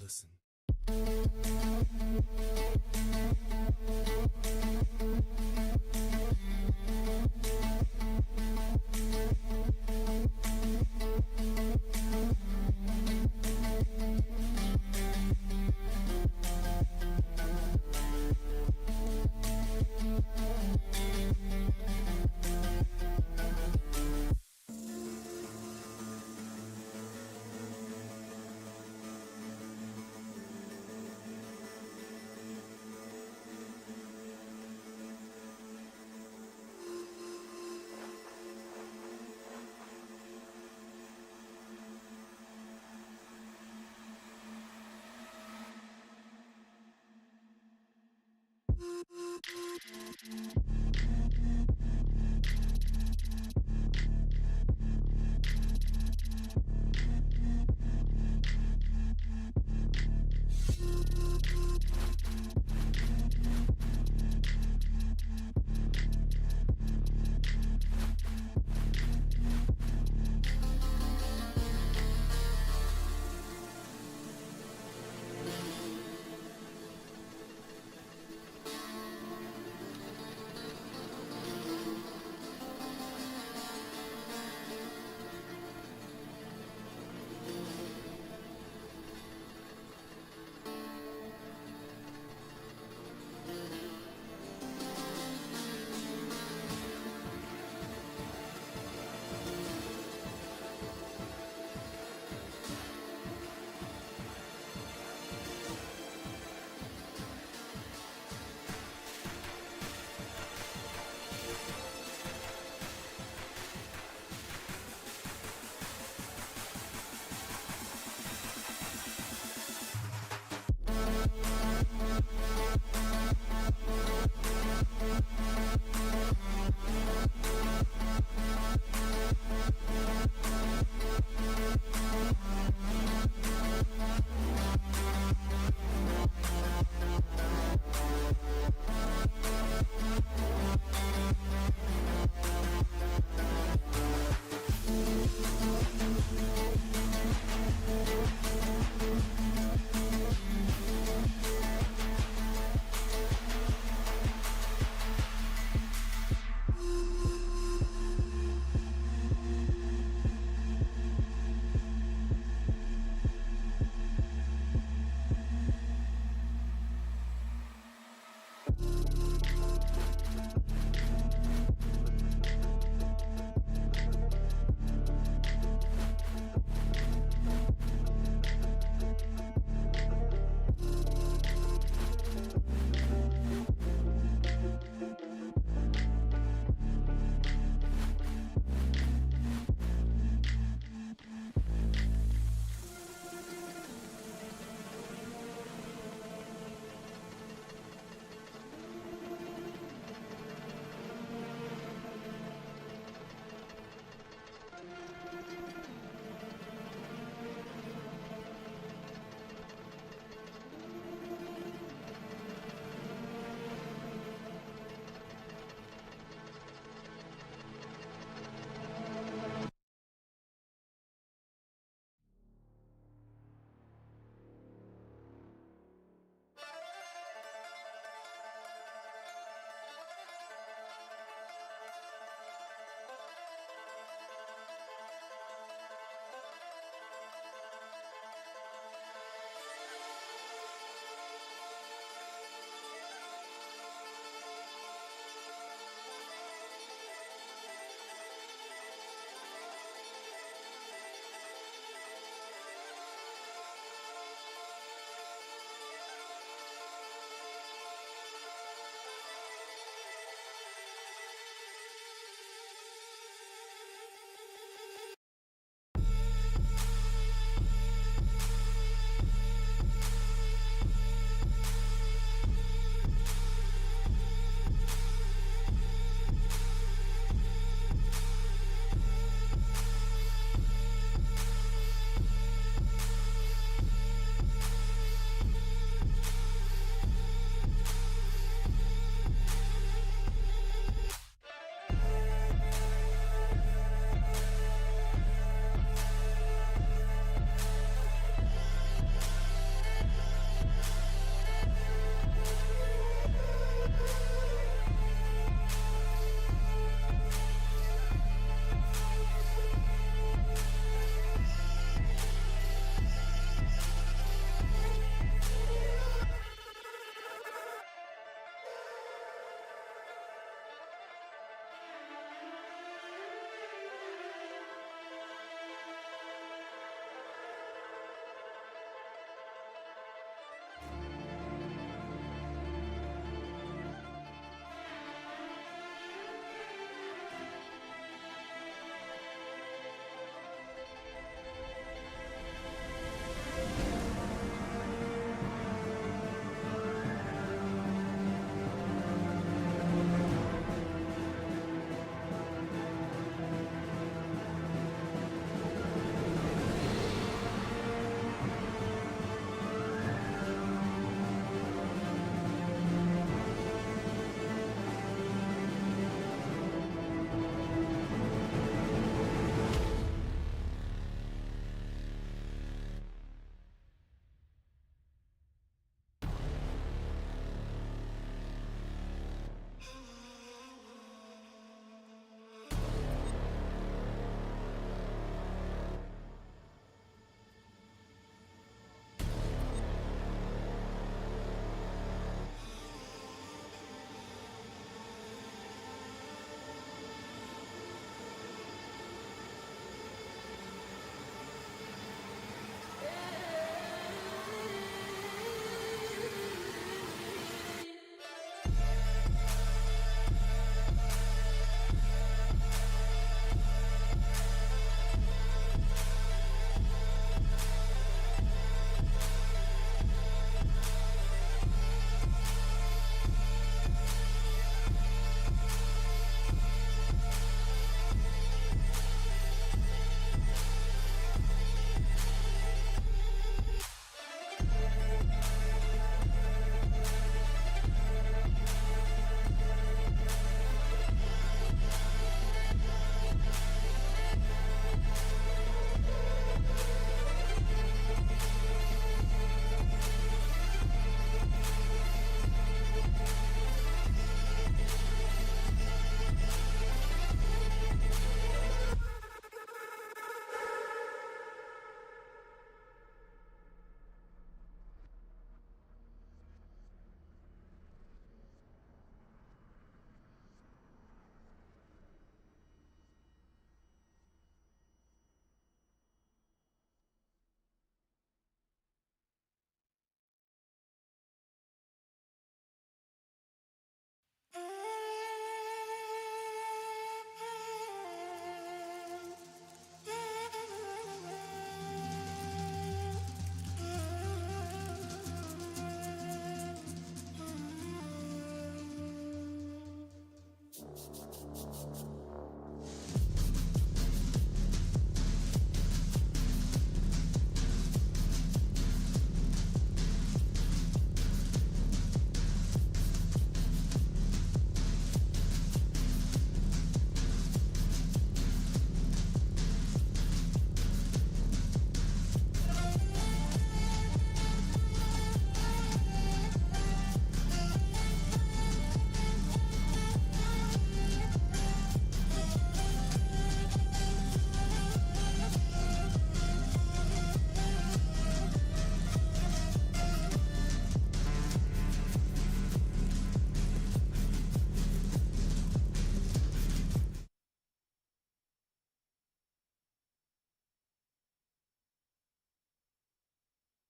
Listen.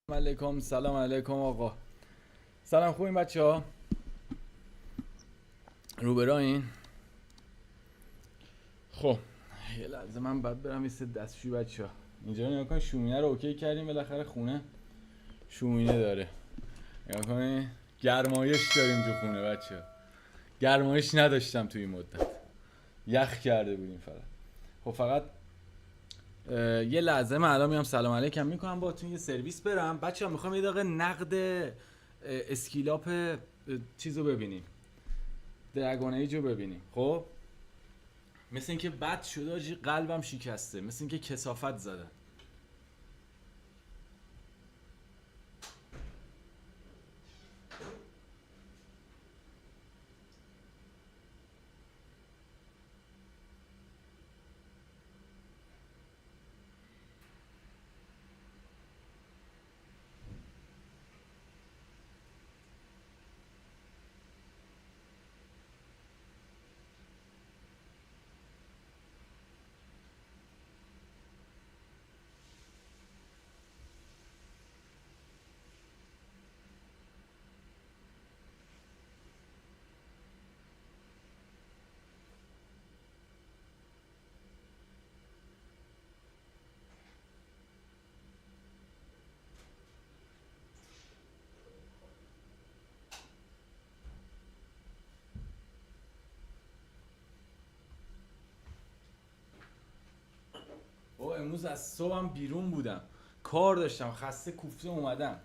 سلام علیکم آقا. سلام، خوبین بچه ها؟ روبرایین؟ خب یه لحظه من باید برم یه دستشوی بچه ها. اینجا نگاه کن، شومینه رو اوکی کردیم، بالاخره خونه شومینه داره. نگاه کنین گرمایش داریم تو خونه بچه ها. گرمایش نداشتم توی این مدت، یخ کرده بودیم فقط. خب فقط یه لحظه من الان میام سلام علیکم میکنم باهاتون، یه سرویس برم بچه ها. میخوام یه دقیقه نقد اسکیلاپ چیزو ببینیم، درگون ایجو ببینیم. خب مثل اینکه بد شده آجی، قلبم شکسته، مثل اینکه کثافت زدن. امروز از صبحم بیرون بودم، کار داشتم، خسته کوفته اومدم.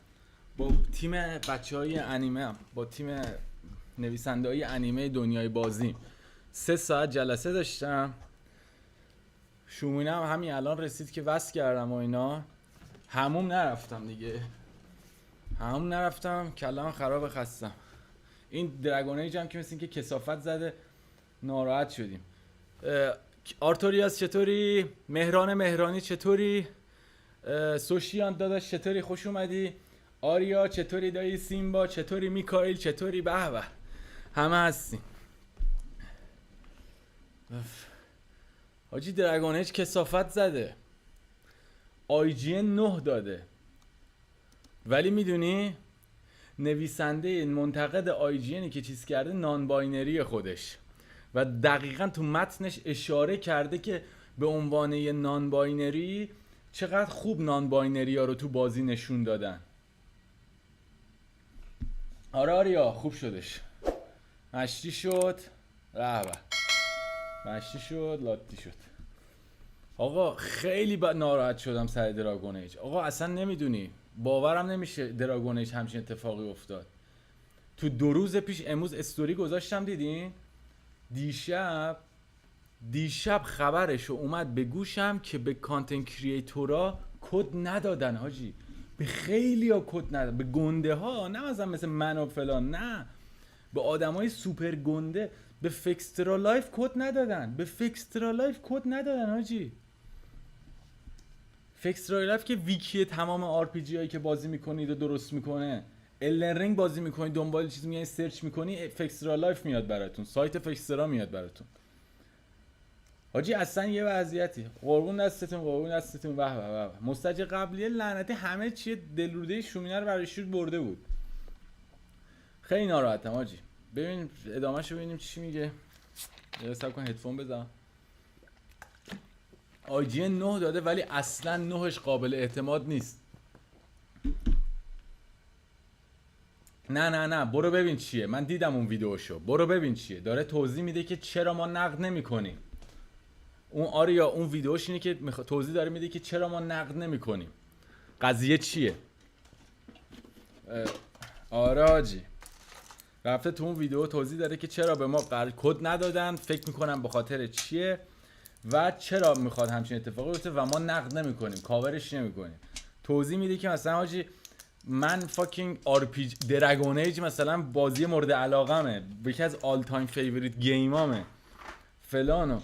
با تیم بچه های انیمه، با تیم نویسنده های انیمه دنیای بازی 3 ساعت جلسه داشتم. شومینم همین الان رسید که وصل کردم و اینا. هموم نرفتم دیگه، هموم نرفتم، کلام خراب خستم. این درگون ایج هم که مثل این که کثافت زده، ناراحت شدیم. آرتوریاس چطوری؟ مهرانی چطوری؟ سوشیان داداش چطوری؟ خوش اومدی. آریا چطوری دایی؟ سیمبا چطوری؟ میکائیل چطوری؟ به به همه هستیم. حاجی درگون ایج کثافت زده، آیجین 9 داده، ولی میدونی نویسنده منتقد آیجینی که چیز کرده نان باینری خودش، و دقیقاً تو متنش اشاره کرده که به عنوان یه نان باینری چقدر خوب نان باینری ها رو تو بازی نشون دادن. آره آریا خوب شدش، مشتی شد، رهبه مشتی شد، لاتی شد. آقا خیلی ناراحت شدم سر دراگون ایج. آقا اصلا نمیدونی، باورم نمیشه دراگون ایج همچین اتفاقی افتاد. تو 2 روز پیش، امروز استوری گذاشتم دیدین؟ دیشب خبرشو اومد به گوشم که به کانتنت کریئتورا کد ندادن حاجی، به خیلی ها کد ندادن، به گنده ها، نه مثلا من و فلان، نه به آدمای سوپر گنده، به فکسترا لایف کد ندادن، به فکسترا لایف کد ندادن حاجی. فکسترا لایف که ویکی تمام آر پی جی هایی که بازی میکنید و درست میکنه. الدن رینگ بازی میکنید، دنبال چیز میگن سرچ میکنی، فکسترا لایف میاد براتون، سایت فکسترا میاد براتون. حاجی اصلا یه وضعیتی، قربون دستتون به به. مستجر قبلیه لعنتی همه چیه دلروده شومینه رو برای شور برده بود. خیلی ناراحتم حاجی. ببین ادامهشو ببینیم چی میگه. یه صبر کن هدفون بزنم. آیجی 9 داده ولی اصلا 9ش قابل اعتماد نیست. نه برو ببین چیه، من دیدم اون ویدیوشو، برو ببین چیه. داره توضیح میده که چرا ما نقد نمیکنیم. اون آریا اون ویدیوش اینه که توضیح داره میده که چرا ما نقد نمیکنیم، قضیه چیه. آره حاجی رفته تو اون ویدیو توضیح داره که چرا به ما کد ندادن، فکر میکنم به خاطر چیه و چرا میخواد همچین اتفاقی بیفته و ما نقد نمیکنیم، کاورش نمیکنیم. توضیح میده که مثلا حاجی من فاکینگ آر پی جی درگون ایج مثلا بازی مورد علاقمه، یکی از آل تایم فیوریت گیمامه فلانو.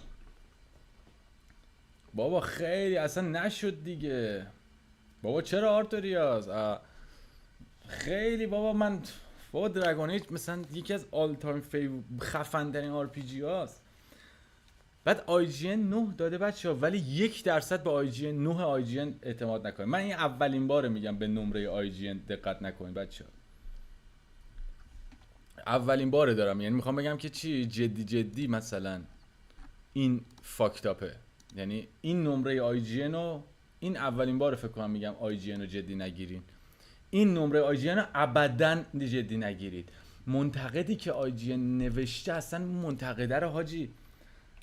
بابا خیلی اصلا نشد دیگه بابا، چرا آرتوریاس خیلی بابا. بابا درگون ایج مثلا یکی از آل تایم خفن ترین آر پی جی هاست. بعد IGN 9 داده بچه‌ها، ولی 1% به IGN 9 IGN اعتماد نکنید. من این اولین باره میگم به نمره IGN دقت نکنید بچه‌ها. اولین باره دارم، یعنی میخوام بگم که چی جدی مثلا این فاکتاپه، یعنی این نمره IGN رو این اولین باره فکر کنم میگم IGN رو جدی نگیرین. این نمره IGN رو ابداً جدی نگیرید. منتقدی که IGN نوشته اصلا منتقده رو حاجی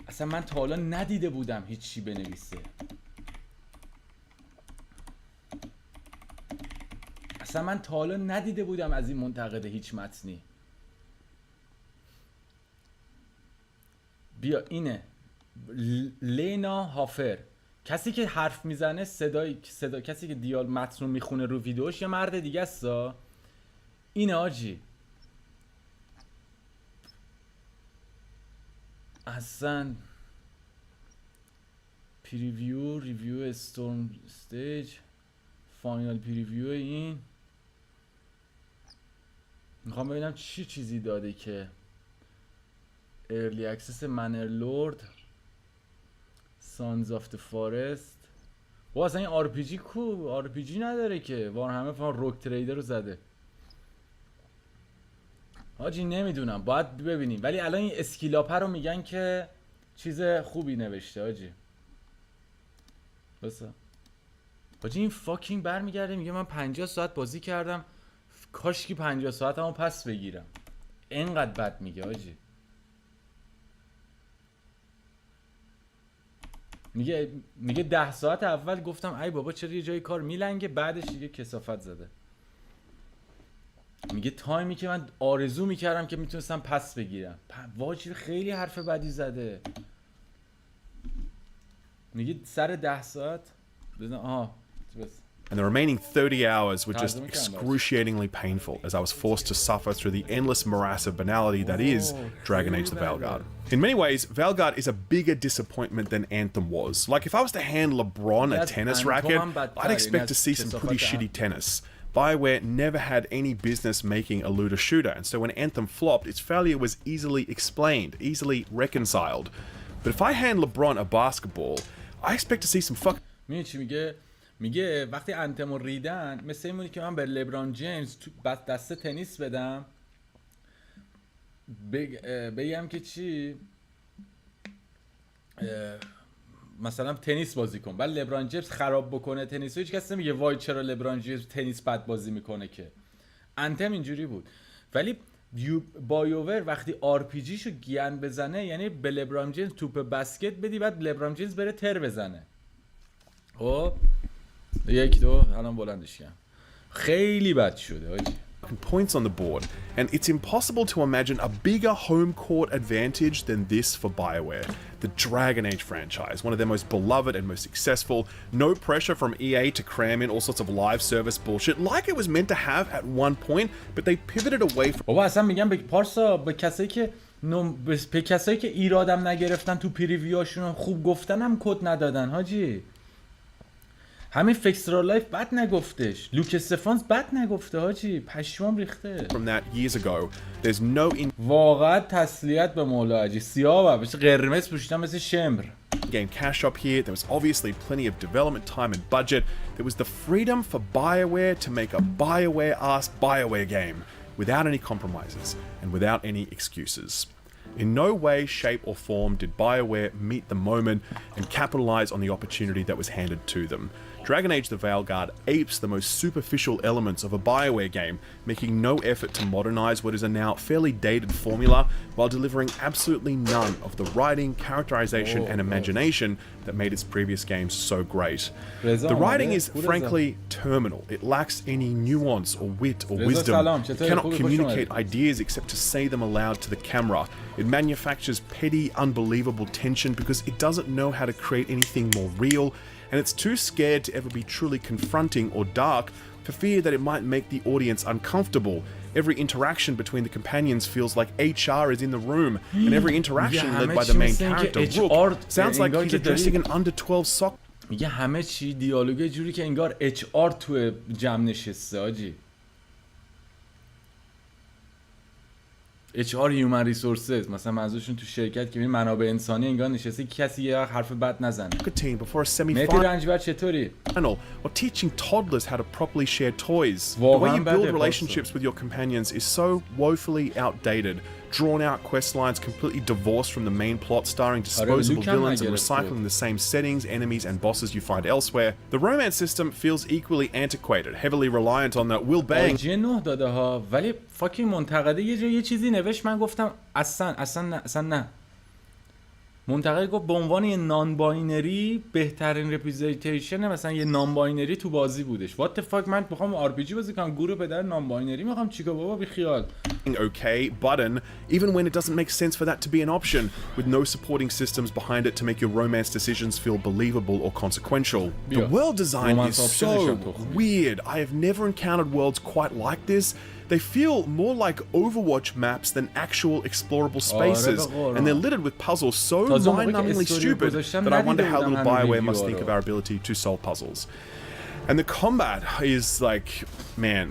اصلا من تا حالا ندیده بودم هیچی بنویسه. اصلا من تا حالا ندیده بودم از این منتقده هیچ متنی. بیا اینه لینا هافر، کسی که حرف میزنه صدا کسی که دیال متن رو میخونه رو ویدیوش یه مرد دیگه است. اینه آجی اصلا ریویو استورم استیج فاینال پریویو. این میخوام ببینم چی چیزی داده که ارلی اکسس منر لورد سانز آف د فارست. و اصلا این آر پی جی کو آر پی جی نداره که همه فهم روک تریدر رو زده حاجی. نمیدونم باید ببینیم، ولی الان این اسکیلاپر رو میگن که چیز خوبی نوشته حاجی. بسا حاجی این فاکینگ برمیگرده میگه من 50 ساعت بازی کردم کاش که 50 ساعتمو پس بگیرم. اینقدر بد میگه حاجی. میگه 10 ساعت اول گفتم ای بابا چرا یه جای کار میلنگه، بعدش دیگه کثافت زده. میگه تایمی که من آرزو میکردم که میتونستم پس بگیرم. واجی خیلی حرف بدی زده. میگه سر 10 ساعت بزن And the remaining 30 hours were just excruciatingly painful as I was forced to suffer through the endless morass of banality that is Dragon Age the Veilguard. In many ways, Veilguard is a bigger disappointment than Anthem was. Like, if I was to hand LeBron a tennis racket, I'd expect to see some pretty shitty tennis. BioWare never had any business making a looter shooter, and so when Anthem flopped, its failure was easily explained, easily reconciled. But if I hand LeBron a basketball, I expect to see some میگه وقتی انتمو ریدن مثل این که من به لبران جیمز دست تنیس بدم بگم که چی مثلا تنیس بازی کن، بعد لبران جیمز خراب بکنه تنیسو، هیچ کس نمیگه وای چرا لبران جیمز تنیس بد بازی میکنه. که انتم اینجوری بود. ولی بایوور وقتی آر پی جی شو گیان بزنه یعنی به لبران جیمز توپ بسکت بدی بعد لبران جیمز بره تر بزنه. خب یک دو الان بلندش کردم. خیلی بد شده حاجی. points on the board, and it's impossible to imagine a bigger home court advantage than this for BioWare. The Dragon Age franchise, one of their most beloved and most successful, no pressure from EA to cram in all sorts of live service bullshit like it was meant to have at one point, but they pivoted away from. بابا اصلا میگم به پارسا به کسایی که ایرادم نگرفتن تو پریویوشون خوب گفتنم کد ندادن حاجی. همین فکسترا لایف بد نگفتش، لوک استفانز بد نگفته حاجی، پشمام ریخته. From that years ago, there's no واقعا تسلیت به مولا حاجی. سیاه و قرمز پوشیدن مثل شمر. game cash up here. There was obviously plenty of development time and budget. There was the freedom for BioWare to make a BioWare-ass BioWare game without any compromises and without any excuses. In no way, shape or form did BioWare meet the moment and capitalize on the opportunity that was handed to them. Dragon Age the Veilguard apes the most superficial elements of a BioWare game, making no effort to modernize what is a now fairly dated formula while delivering absolutely none of the writing, characterization and imagination that made its previous games so great. The writing is frankly terminal. It lacks any nuance or wit or wisdom. It cannot communicate ideas except to say them aloud to the camera. It manufactures petty, unbelievable tension because it doesn't know how to create anything more real, and it's too scared to ever be truly confronting or dark for fear that it might make the audience uncomfortable. Every interaction between the companions feels like HR is in the room, and every interaction led by the main character, Rook, sounds like he's addressing an under 12 sock. میگه همه چی دیالوگ جوری که انگار HR تو جمع نشسته حاجی. HR هیومن ریسورسز مثلا منظورشون تو شرکت که منابع انسانی انگار نشسته کسی یه حرف بد نزنه. team before a مهدی semi-final رنجبر چطوری؟ or teaching toddlers how to properly share toys. The واقعاً way you بده build پاسخ. relationships with your companions is so woefully outdated. Drawn out quest lines completely divorced from the main plot, starring disposable کم villains and نگرفته. recycling the same settings, enemies and bosses you find elsewhere. The romance system feels equally antiquated, heavily reliant on the will bang آیجی 9 داده ها ولی فاکینگ منتقده یه جا یه چیزی نوشت من گفتم اصلا نه منتقد گفت به عنوان یه نان باینری بهترین رپرزنتیشن مثلا یه نان باینری تو بازی بودش. وات فاک من میخوام آر پی جی بازی کنم گروه پدر نان باینری میخوام چیکار بابا بی خیال. okay button, even when it doesn't make sense for that to be an option, with no supporting systems behind it to make your romance decisions feel believable or consequential. The Yeah. world design Romance is option so is toch. weird. I have never encountered worlds quite like this. They feel more like Overwatch maps than actual explorable spaces, and they're littered with puzzles so mind-numbingly stupid that I wonder how little BioWare must think of our ability to solve puzzles. And the combat is like, man,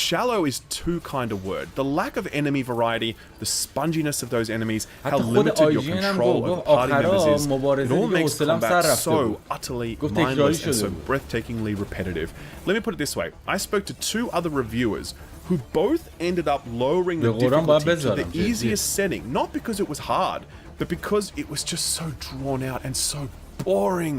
shallow is too kind a word. The lack of enemy variety, the sponginess of those enemies, how limited your control over party members is, it all makes combat so utterly mindless and so breathtakingly repetitive. Let me put it this way. I spoke to 2 other reviewers who both ended up lowering the difficulty to the easiest setting, not because it was hard, but because it was just so drawn out and so boring.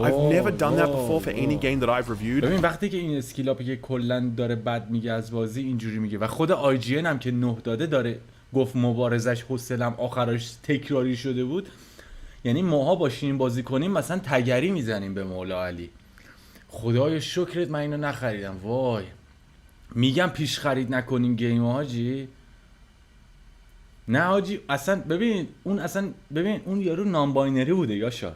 I've never done that before for any game that I've reviewed. ببین وقتی که این اسکیلاپی که کلا داره بد میگه از بازی اینجوری میگه و خود آی جی ان هم که 9 داده داره گفت مبارزش حوصله‌ام آخرش تکراری شده بود. یعنی ماها باشیم بازی کنیم مثلا تگری میزنیم به مولا علی. خدای شکرت من اینو نخریدم. وای میگم پیش خرید نکنین گیم حاجی. نه حاجی اصلا ببین اون یارو نان باینری بوده یاشار.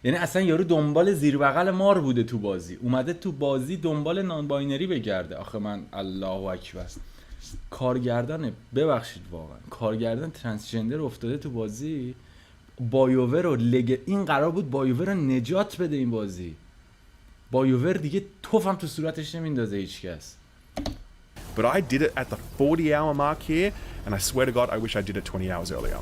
یعنی اصلا یارو دنبال زیر بغل مار بوده تو بازی. اومده تو بازی دنبال نان باینری بگرده. آخه من الله اکبر. کارگردان ببخشید واقعا کارگردان ترانسجندر افتاده تو بازی. بایوور رو این قرار بود بایوور رو نجات بده این بازی. بایوور دیگه توفم تو صورتش نمیندازه هیچکس. But I did it at the 40-hour mark here, and I swear to God, I wish I did it 20 hours earlier.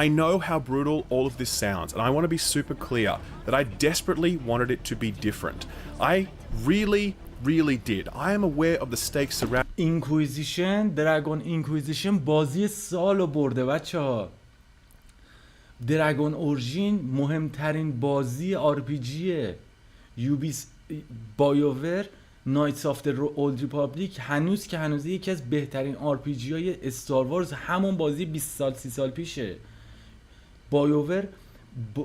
I know how brutal all of this sounds, and I want to be super clear that I desperately wanted it to be different. I really did. I am aware of the stakes surrounding اینکویزیشن دراگون اینکویزیشن بازی سالو برده بچه‌ها. دراگون اورژین مهمترین بازی آر پی جیه. بایوور نایتس آف د اولد ریپابلیک هنوز یکی از بهترین آر پی جی های استار وارز همون بازی 20 سال 30 سال پیشه. بایوور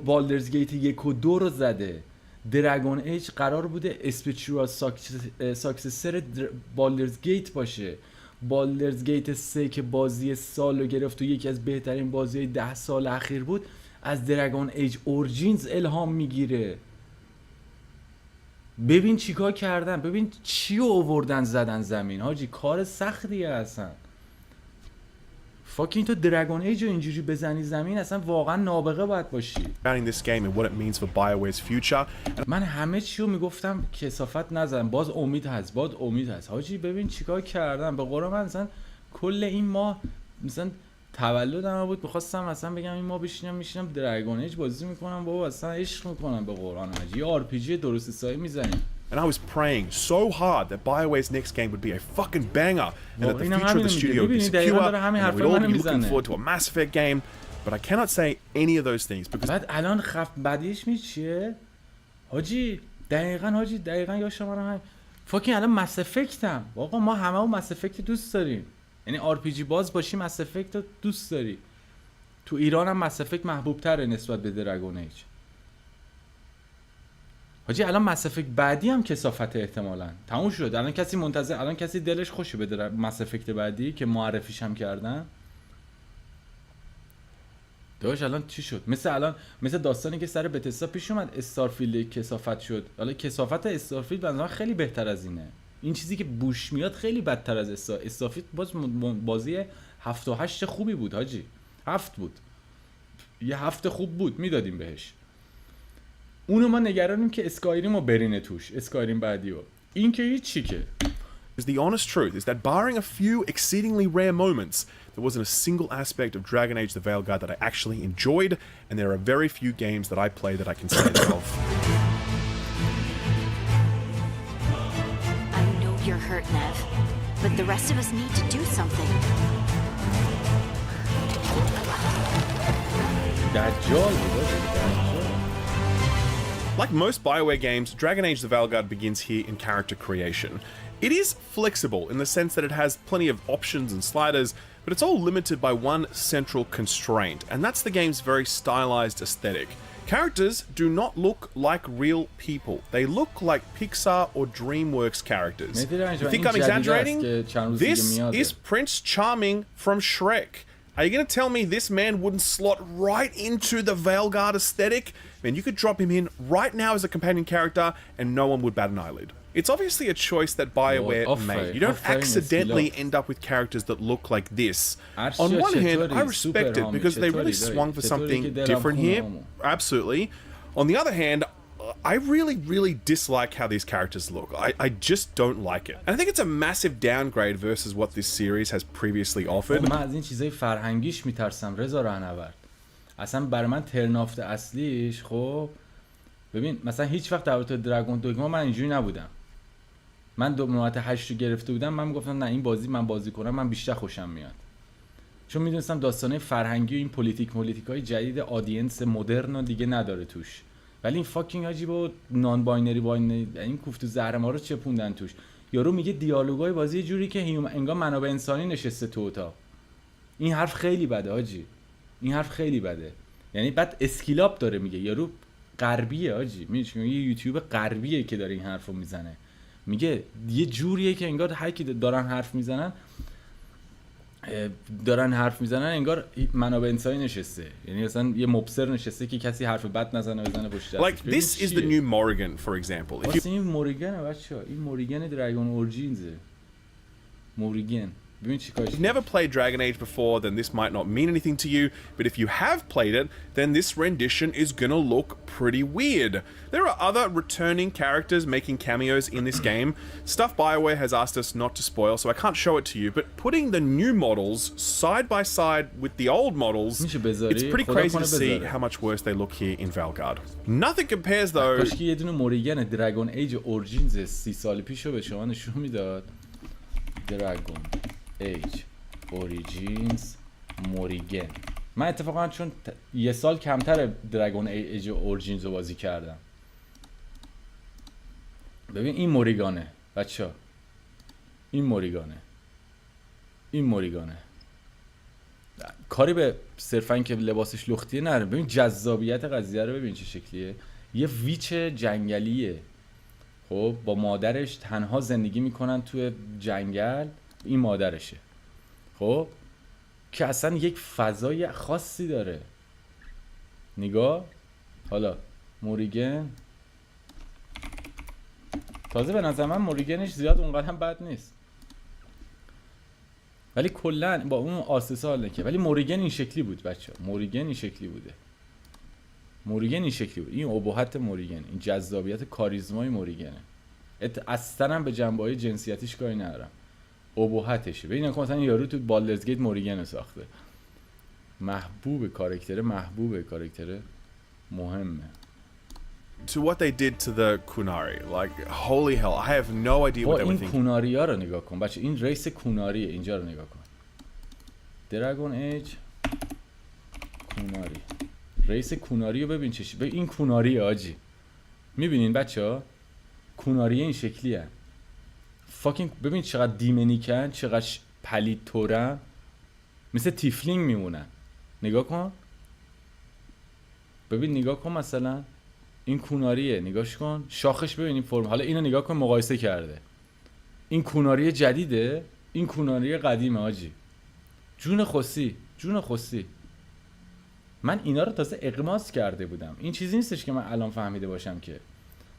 بالدرز گیت 1 و 2 رو زده. دراگون ایج قرار بوده اسپیچوال ساکسسر بالدرز گیت باشه. بالدرز گیت 3 که بازی سال رو گرفت و یکی از بهترین بازی های 10 سال اخیر بود از دراگون ایج اورجینز الهام میگیره. ببین چیکار کردن، ببین چی رو آوردن زدن زمین حاجی. کار سختیه اصلا. فاکین تو دراگون ایج رو اینجوری بزنی زمین اصلا واقعا نابغه باید باشی. this game and what it means for BioWare's future. من همه چی رو میگفتم کثافت نزن باز امید هست حاجی. ببین چیکار کردن به قرآن. من مثلا کل این ماه مثلا تولدم بود می‌خواستم مثلا بگم این ماه میشینم دراگون ایج بازی میکنم بابا اصلا عشق میکنم به قرآن حاجی. یه آر پی جی درست حسابی میزنیم. And I was praying so hard that BioWare's next game would be a fucking banger, and that the future of the studio would be secure, and we'd all be looking forward to a Mass Effect game. But I cannot say any of those things because بعد الان بعدیش چیه حاجی؟ دقیقاً یا شما هم فاکین الان مس افکتم. آقا ما همه اون مس افکت دوست داریم. یعنی آر پی جی باز باشی مس افکت رو دوست داری. تو ایران هم مس افکت محبوب تره نسبت به دراگون ایج. حاجی الان مس افکت بعدی هم کثافت احتمالاً تموم شد. الان کسی منتظر، الان کسی دلش خوشه بده مس افکت بعدی که معرفیش هم کردن. داش الان چی شد؟ مثل داستانی که سر بتستا پیش اومد استارفیلد کثافت شد. حالا کثافت استارفیلد بنظرم خیلی بهتر از اینه. این چیزی که بوش میاد خیلی بدتر از استارفیلد. باز بازی 7 و 8 خوبی بود حاجی. 7 بود. یه 7 خوب بود میدادیم بهش. اونو ما نگرانیم که اسکایریم رو برینه توش. اسکایریم بعدیو. این که هیچی که the honest truth is that barring a few exceedingly rare moments, there wasn't a single aspect of Dragon Age the Veilguard that I actually enjoyed, and there are very few games that I play that I can say that of. I know you're hurt, Nev, but the rest of us need to do something. دجال بود دجال. Like most BioWare games, Dragon Age the Veilguard begins here in character creation. It is flexible in the sense that it has plenty of options and sliders, but it's all limited by one central constraint, and that's the game's very stylized aesthetic. Characters do not look like real people. They look like Pixar or DreamWorks characters. You think I'm exaggerating? This is Prince Charming from Shrek. Are you going to tell me this man wouldn't slot right into the Veilguard aesthetic? Man, you could drop him in right now as a companion character and no one would bat an eyelid. It's obviously a choice that BioWare made. You don't accidentally end up with characters that look like this. On one hand, I respect it because they really swung for something different here. Absolutely. On the other hand, I really dislike how these characters look. I just don't like it. And I think it's a massive downgrade versus what this series has previously offered. من از این چیزای فرهنگیش میترسم رضا راهنورد. اصلا برای من ترنافت اصلیش خب ببین مثلا هیچ وقت در مورد دراگون دوگما من اینجوری نبودم. من 2.8 رو گرفته بودم من میگفتم نه این بازی من بازی کنم من بیشتر خوشم میاد. چون میدونستم داستانه فرهنگی و این پلیتیکای جدید آدینس مدرن رو دیگه نداره توش. ولی این فاکینگ حاجی با نان باینری این کوفت و زهر ما رو چپوندن توش. یارو میگه دیالوگای بازی جوری که انگار منابع انسانی نشسته تو اتاق. این حرف خیلی بده حاجی. این حرف خیلی بده. یعنی بعد اسکیلاپ داره میگه یارو غربیه حاجی. میگه یه یوتیوب غربیه که داره این حرفو میزنه. میگه یه جوریه که انگار هر کی دارن حرف میزنن انگار منابع انسانی نشسته. یعنی مثلا یه مبصر نشسته که کسی حرف بد نزنه بزنه پشت دستش. Like this is the new Morrigan for example. واسه این موریگنه بچه‌ها. این موریگن دراگون اورجینزه. موریگن. If you've never played Dragon Age before, then this might not mean anything to you, but if you have played it, then this rendition is gonna look pretty weird. There are other returning characters making cameos in this game, stuff BioWare has asked us not to spoil, so I can't show it to you, but putting the new models side by side with the old models, it's pretty crazy to see how much worse they look here in Veilguard. Nothing compares though. کاش که یه دونه موریگن دراگون ایج اورجینز 30 سال پیشو به شما نشون میداد. دراگون ایج اوریجینز موریگن. من اتفاقا چون یه سال کمتر دراگون ایج اورجینز رو بازی کردم. ببین این موریگانه بچه ها. این موریگانه کاری به صرفا این که لباسش لختیه نره. ببین جذابیت قضیه رو ببین چه شکلیه. یه ویچ جنگلیه خب با مادرش تنها زندگی میکنن توی جنگل. این مادرشه خب که اصلا یک فضای خاصی داره. نگاه حالا موریگن تازه به نظر من موریگنش زیاد اونقدر هم بد نیست ولی کلا با اون آسسه حال نکه. ولی موریگن این شکلی بود بچه. موریگن این شکلی بود. این ابهت موریگن، این جذابیت کاریزمای موریگنه. اصلا هم به جنبه‌های جنسیتیش کاری ندارم. ابهتشه. ببین مثلا یارو تو بالدرز گیت موریگن ساخته. محبوب کاراکتر مهمه. To what they did to the Kunari, like holy hell, I have no idea what they were thinking. این کوناریا رو نگاه کن بچه. این ریس کوناریه. اینجا رو نگاه کن. دراگون ایج کوناری. ریس کوناری رو ببین چشی. ببین این کوناریه آجی. میبینین بچه‌ها؟ کوناریه این شکلیه. فاکینگ ببین چقدر دیمنیکن، چقدر پلید طورن، مثل تیفلینگ میمونن. نگاه کن ببین. نگاه کن مثلا این کوناریه. نگاهش کن شاخش ببین این فرم. حالا اینو نگاه کن مقایسه کرده. این کوناری جدیده این کوناری قدیمه آجی. جون خصی. من اینا رو تازه اقماس کرده بودم. این چیزی نیستش که من الان فهمیده باشم که.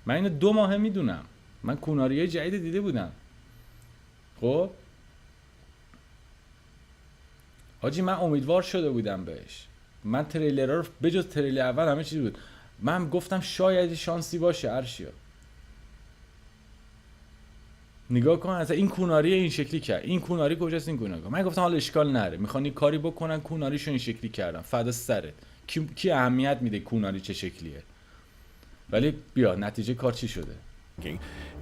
من اینو 2 ماه میدونم. من کوناریای جدید دیده بودم. خب حاجی من امیدوار شده بودم بهش. من تریلرها رو بجز تریلر اول همه چیز بود. من گفتم شاید شانسی باشه ارشیا. نگاه کن اصلا این کوناری این شکلی کرد، این کوناری کجاست، این کوناری. من گفتم حالا اشکال نره، میخوان این کاری بکنن کوناریشو این شکلی کردن، فدا سرت. کی اهمیت میده کوناری چه شکلیه؟ ولی بیا نتیجه کار چی شده؟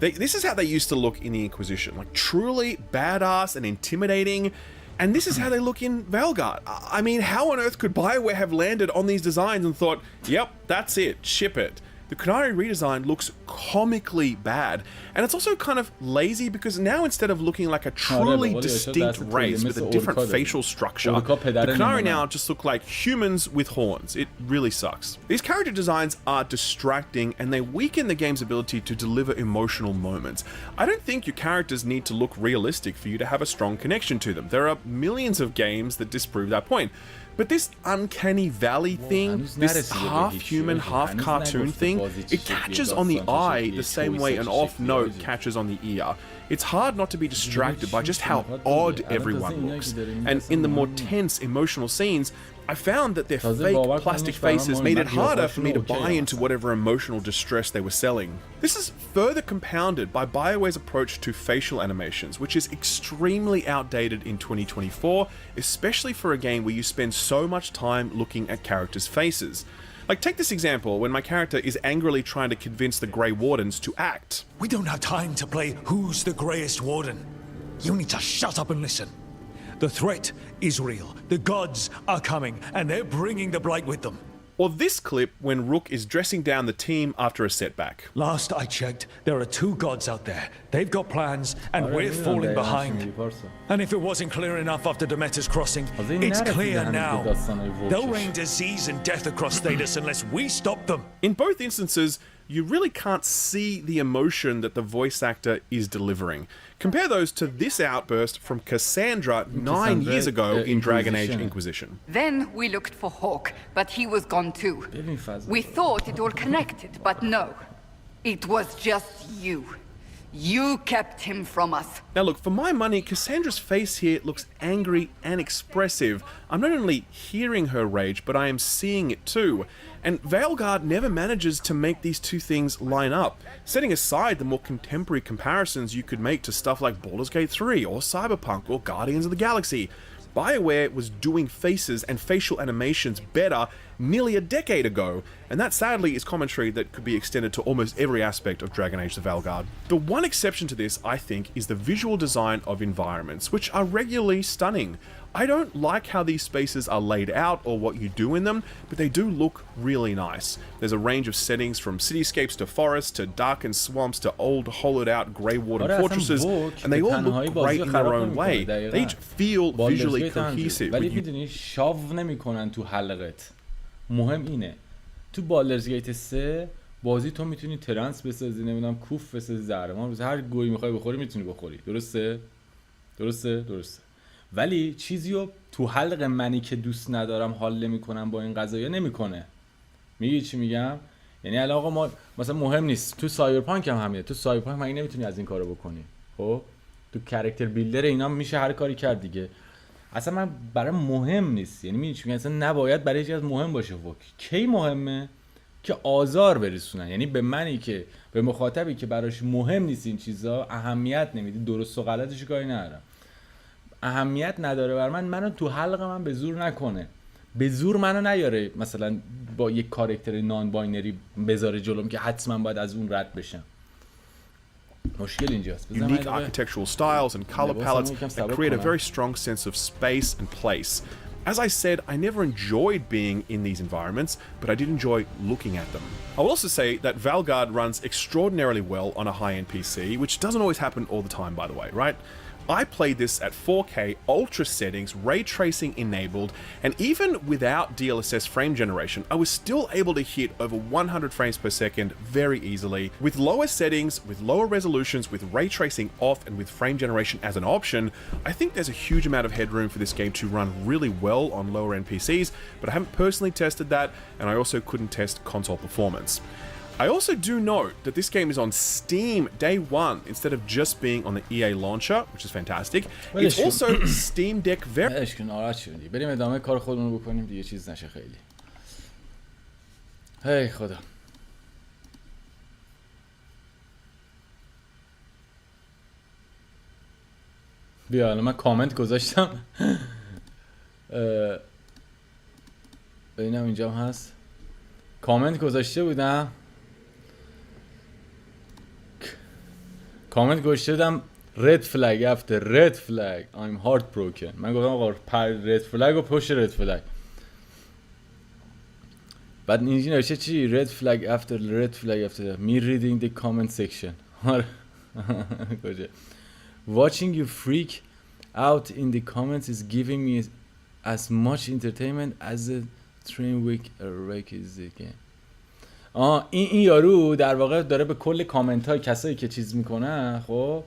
This is how they used to look in the Inquisition, like truly badass and intimidating. And this is how they look in Valgard. I mean, how on earth could BioWare have landed on these designs and thought, yep, that's it, ship it? The Kunari redesign looks comically bad. And it's also kind of lazy because now instead of looking like a truly distinct race with a different facial structure, the Kunari now just look like humans with horns. It really sucks. These character designs are distracting and they weaken the game's ability to deliver emotional moments. I don't think your characters need to look realistic for you to have a strong connection to them. There are millions of games that disprove that point. But this uncanny valley thing, this half-human, half-cartoon thing, it catches on the eye the same way an off note catches on the ear. It's hard not to be distracted by just how odd everyone looks. And in the more tense, emotional scenes, I found that their fake plastic faces made it harder for me to buy into whatever emotional distress they were selling. This is further compounded by BioWare's approach to facial animations, which is extremely outdated in 2024, especially for a game where you spend so much time looking at characters' faces. Like, take this example when my character is angrily trying to convince the Grey Wardens to act. We don't have time to play Who's the Greyest Warden. You need to shut up and listen. The threat is real. The gods are coming, and they're bringing the blight with them. Or this clip when Rook is dressing down the team after a setback. Last I checked, there are 2 gods out there. They've got plans, and we're falling behind. And if it wasn't clear enough after Demeter's crossing, it's clear now. They'll rain disease and death across Thedas unless we stop them. In both instances, you really can't see the emotion that the voice actor is delivering. Compare those to this outburst from Cassandra 9 years ago in Dragon Age Inquisition. Then we looked for Hawk, but he was gone too. We thought it all connected, but no. It was just you. You kept him from us. Now look, for my money, Cassandra's face here looks angry and expressive. I'm not only hearing her rage, but I am seeing it too. And Veilguard never manages to make these two things line up. Setting aside the more contemporary comparisons you could make to stuff like Baldur's Gate 3 or Cyberpunk or Guardians of the Galaxy, BioWare was doing faces and facial animations better nearly a decade ago, and that sadly is commentary that could be extended to almost every aspect of Dragon Age the Valgard. The one exception to this, I think, is the visual design of environments, which are regularly stunning. I don't like how these spaces are laid out or what you do in them, but they do look really nice. There's a range of settings from cityscapes to forests to darkened swamps to old hollowed out Grey Warden fortresses, and they all look great in their own way. They each feel visually cohesive. ولی میدونی شاو نمیکنن تو حلقت. مهم اینه تو بالدرز گیت 3 بازی تو میتونی ترنس بسازی، نمیدونم کوف بسازی، زهرمار بسازی، هر گویی میخوای بخوری میتونی بخوری. درسته. ولی چیزیو تو حلق منی که دوست ندارم حال نمیکنم با این قضايا نمیکنه. میگی چی میگم؟ یعنی الان آقا ما مثلا مهم نیست تو سایبرپانک هم همینه. تو سایبرپانک مگه نمیتونی از این کارو بکنی؟ خب تو کاراکتر بیلدر اینا میشه هر کاری کرد دیگه. اصلا من برای مهم نیست. یعنی میگی چی میگم؟ اصلا نباید برای چیز مهم باشه. کی مهمه؟ که آزار برسونن. یعنی به منی که به مخاطبی که براش مهم نیست این چیزا اهمیت نمیدی، درست و غلطش کاری ندارم. اهمیت نداره بر منو تو حلق من به زور نکنه، به زور منو نیاره مثلا با یک کاراکتر نان باینری بذاره جلوم که حتما باید از اون رد بشم. مشکل اینجاست. Unique architectural styles and color palettes that create a very strong sense of space and place. As I said, I never enjoyed being in these environments, but I did enjoy looking at them. I will also say that Valgard runs extraordinarily well on a high-end PC, which doesn't always happen all the time, by the way, right? I played this at 4K ultra settings, ray tracing enabled, and even without DLSS frame generation, I was still able to hit over 100 frames per second very easily. With lower settings, with lower resolutions, with ray tracing off, and with frame generation as an option, I think there's a huge amount of headroom for this game to run really well on lower end PCs, but I haven't personally tested that, and I also couldn't test console performance. I also do note that this game is on Steam day one instead of just being on the EA launcher, which is fantastic. It's also Steam Deck very... بریم ادامه کار خودمون رو بکنیم دیگه، چیز نشه خیلی. هی خدا. بیا الان من کامنت گذاشتم. ببینم اینجا هم هست. کامنت گذاشته بودم. کامنت گذاشته بودم red flag after red flag I'm heartbroken. من گفتم آقا red flag و پشت red flag. بعد اینجا نوشته چی؟ red flag after red flag after me reading the comment section. کجا؟ Watching you freak out in the comments is giving me as much entertainment as a train wreck is the game. این یارو در واقع داره به کل کامنت های کسایی که چیز میکنن، خب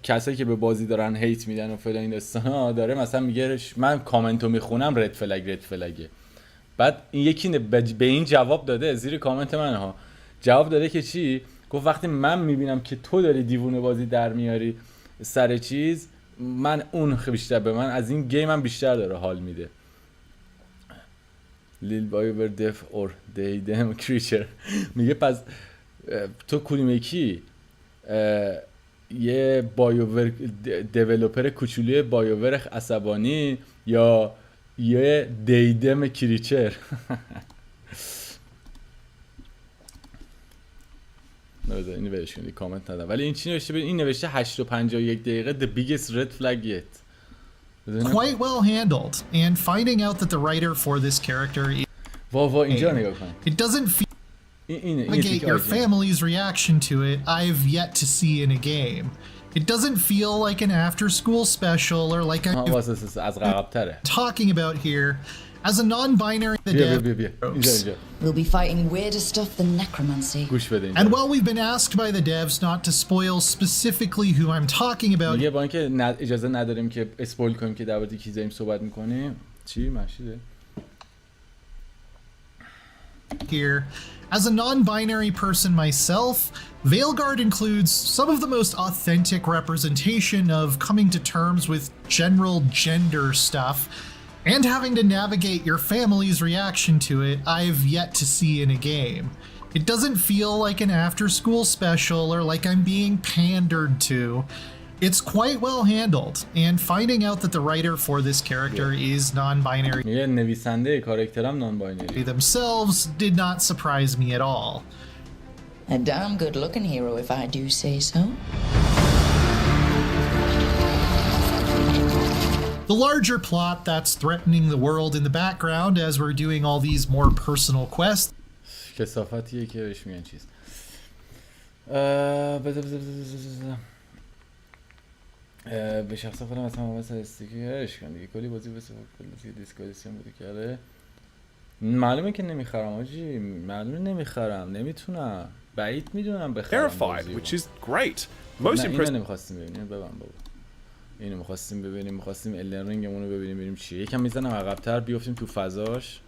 کسایی که به بازی دارن هیت میدن و فلان این داستانا، داره مثلا میگه من کامنتو میخونم رد فلگه. بعد این یکی به این جواب داده زیر کامنت من ها، جواب داده که چی؟ گفت وقتی من میبینم که تو داری دیوونه بازی در میاری سر چیز، من اون بیشتر به من از این گیم هم بیشتر داره حال میده. لیل بایوور دف اور دیدم کریچر. میگه پس تو کدوم یکی؟ یه بایوور دیولپر کوچولوی بایوور عصبانی یا یه دیدم کریچر؟ نوزه اینو برش کنید کامنت ندارم، ولی این چی نوشته؟ این نوشته 8 و 51 دقیقه the biggest red flag yet. Quite well handled, and finding out that the writer for this character اینجا نگاه کن. It doesn't feel navigate your family's reaction to it. I've yet to see in a game. It doesn't feel like an after-school special or like I'm talking about here. As a non-binary, we'll be fighting weirder stuff than necromancy. And while we've been asked by the devs not to spoil specifically who I'm talking about, میگه با اینکه اجازه نداریم که اسپویل کنیم که در مورد کی داریم صحبت میکنیم. چی مشیده؟ Here, as a non-binary person myself, Veilguard includes some of the most authentic representation of coming to terms with general gender stuff. And having to navigate your family's reaction to it, I've yet to see in a game. It doesn't feel like an after-school special or like I'm being pandered to. It's quite well handled, and finding out that the writer for this character is non-binary themselves did not surprise me at all. A damn good-looking hero, if I do say so. The larger plot that's threatening the world in the background as we're doing all these more personal quests. کثافتیه که بهش میگن چیز. به شخص خودم مثلا واسه استیکرش کن دیگه، کلی بازی واسه کلی دیسکولیشن بوده کرده. معلومه که نمیخرم آجی، معلومه نمیخرم، نمیتونم، بعید میدونم بخرم. Terrified, which is great. Most impressive. نمیخواستیم ببینیم، ببن بابا. اینو می‌خواستیم ببینیم، می‌خواستیم الدن رینگمون رو ببینیم، ببینیم چیه. یکم میزنم عقب‌تر بیافتیم تو فضاش.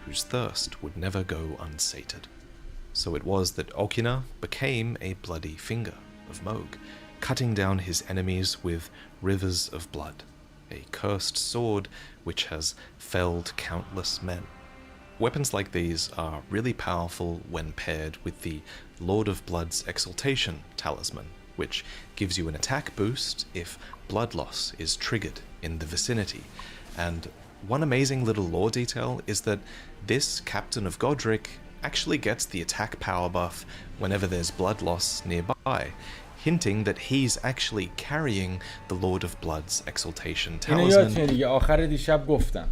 Whose thirst would never go unsated. So it was that Okina became a bloody finger of Mohg, cutting down his enemies with rivers of blood, a cursed sword which has felled countless men. Weapons like these are really powerful when paired with the Lord of Blood's Exaltation talisman, which gives you an attack boost if blood loss is triggered in the vicinity. And one amazing little lore detail is that this Captain of Godric actually gets the attack power buff whenever there's blood loss nearby, hinting that he's actually carrying the Lord of Blood's Exaltation talisman. دیگه آخر دیشب گفتم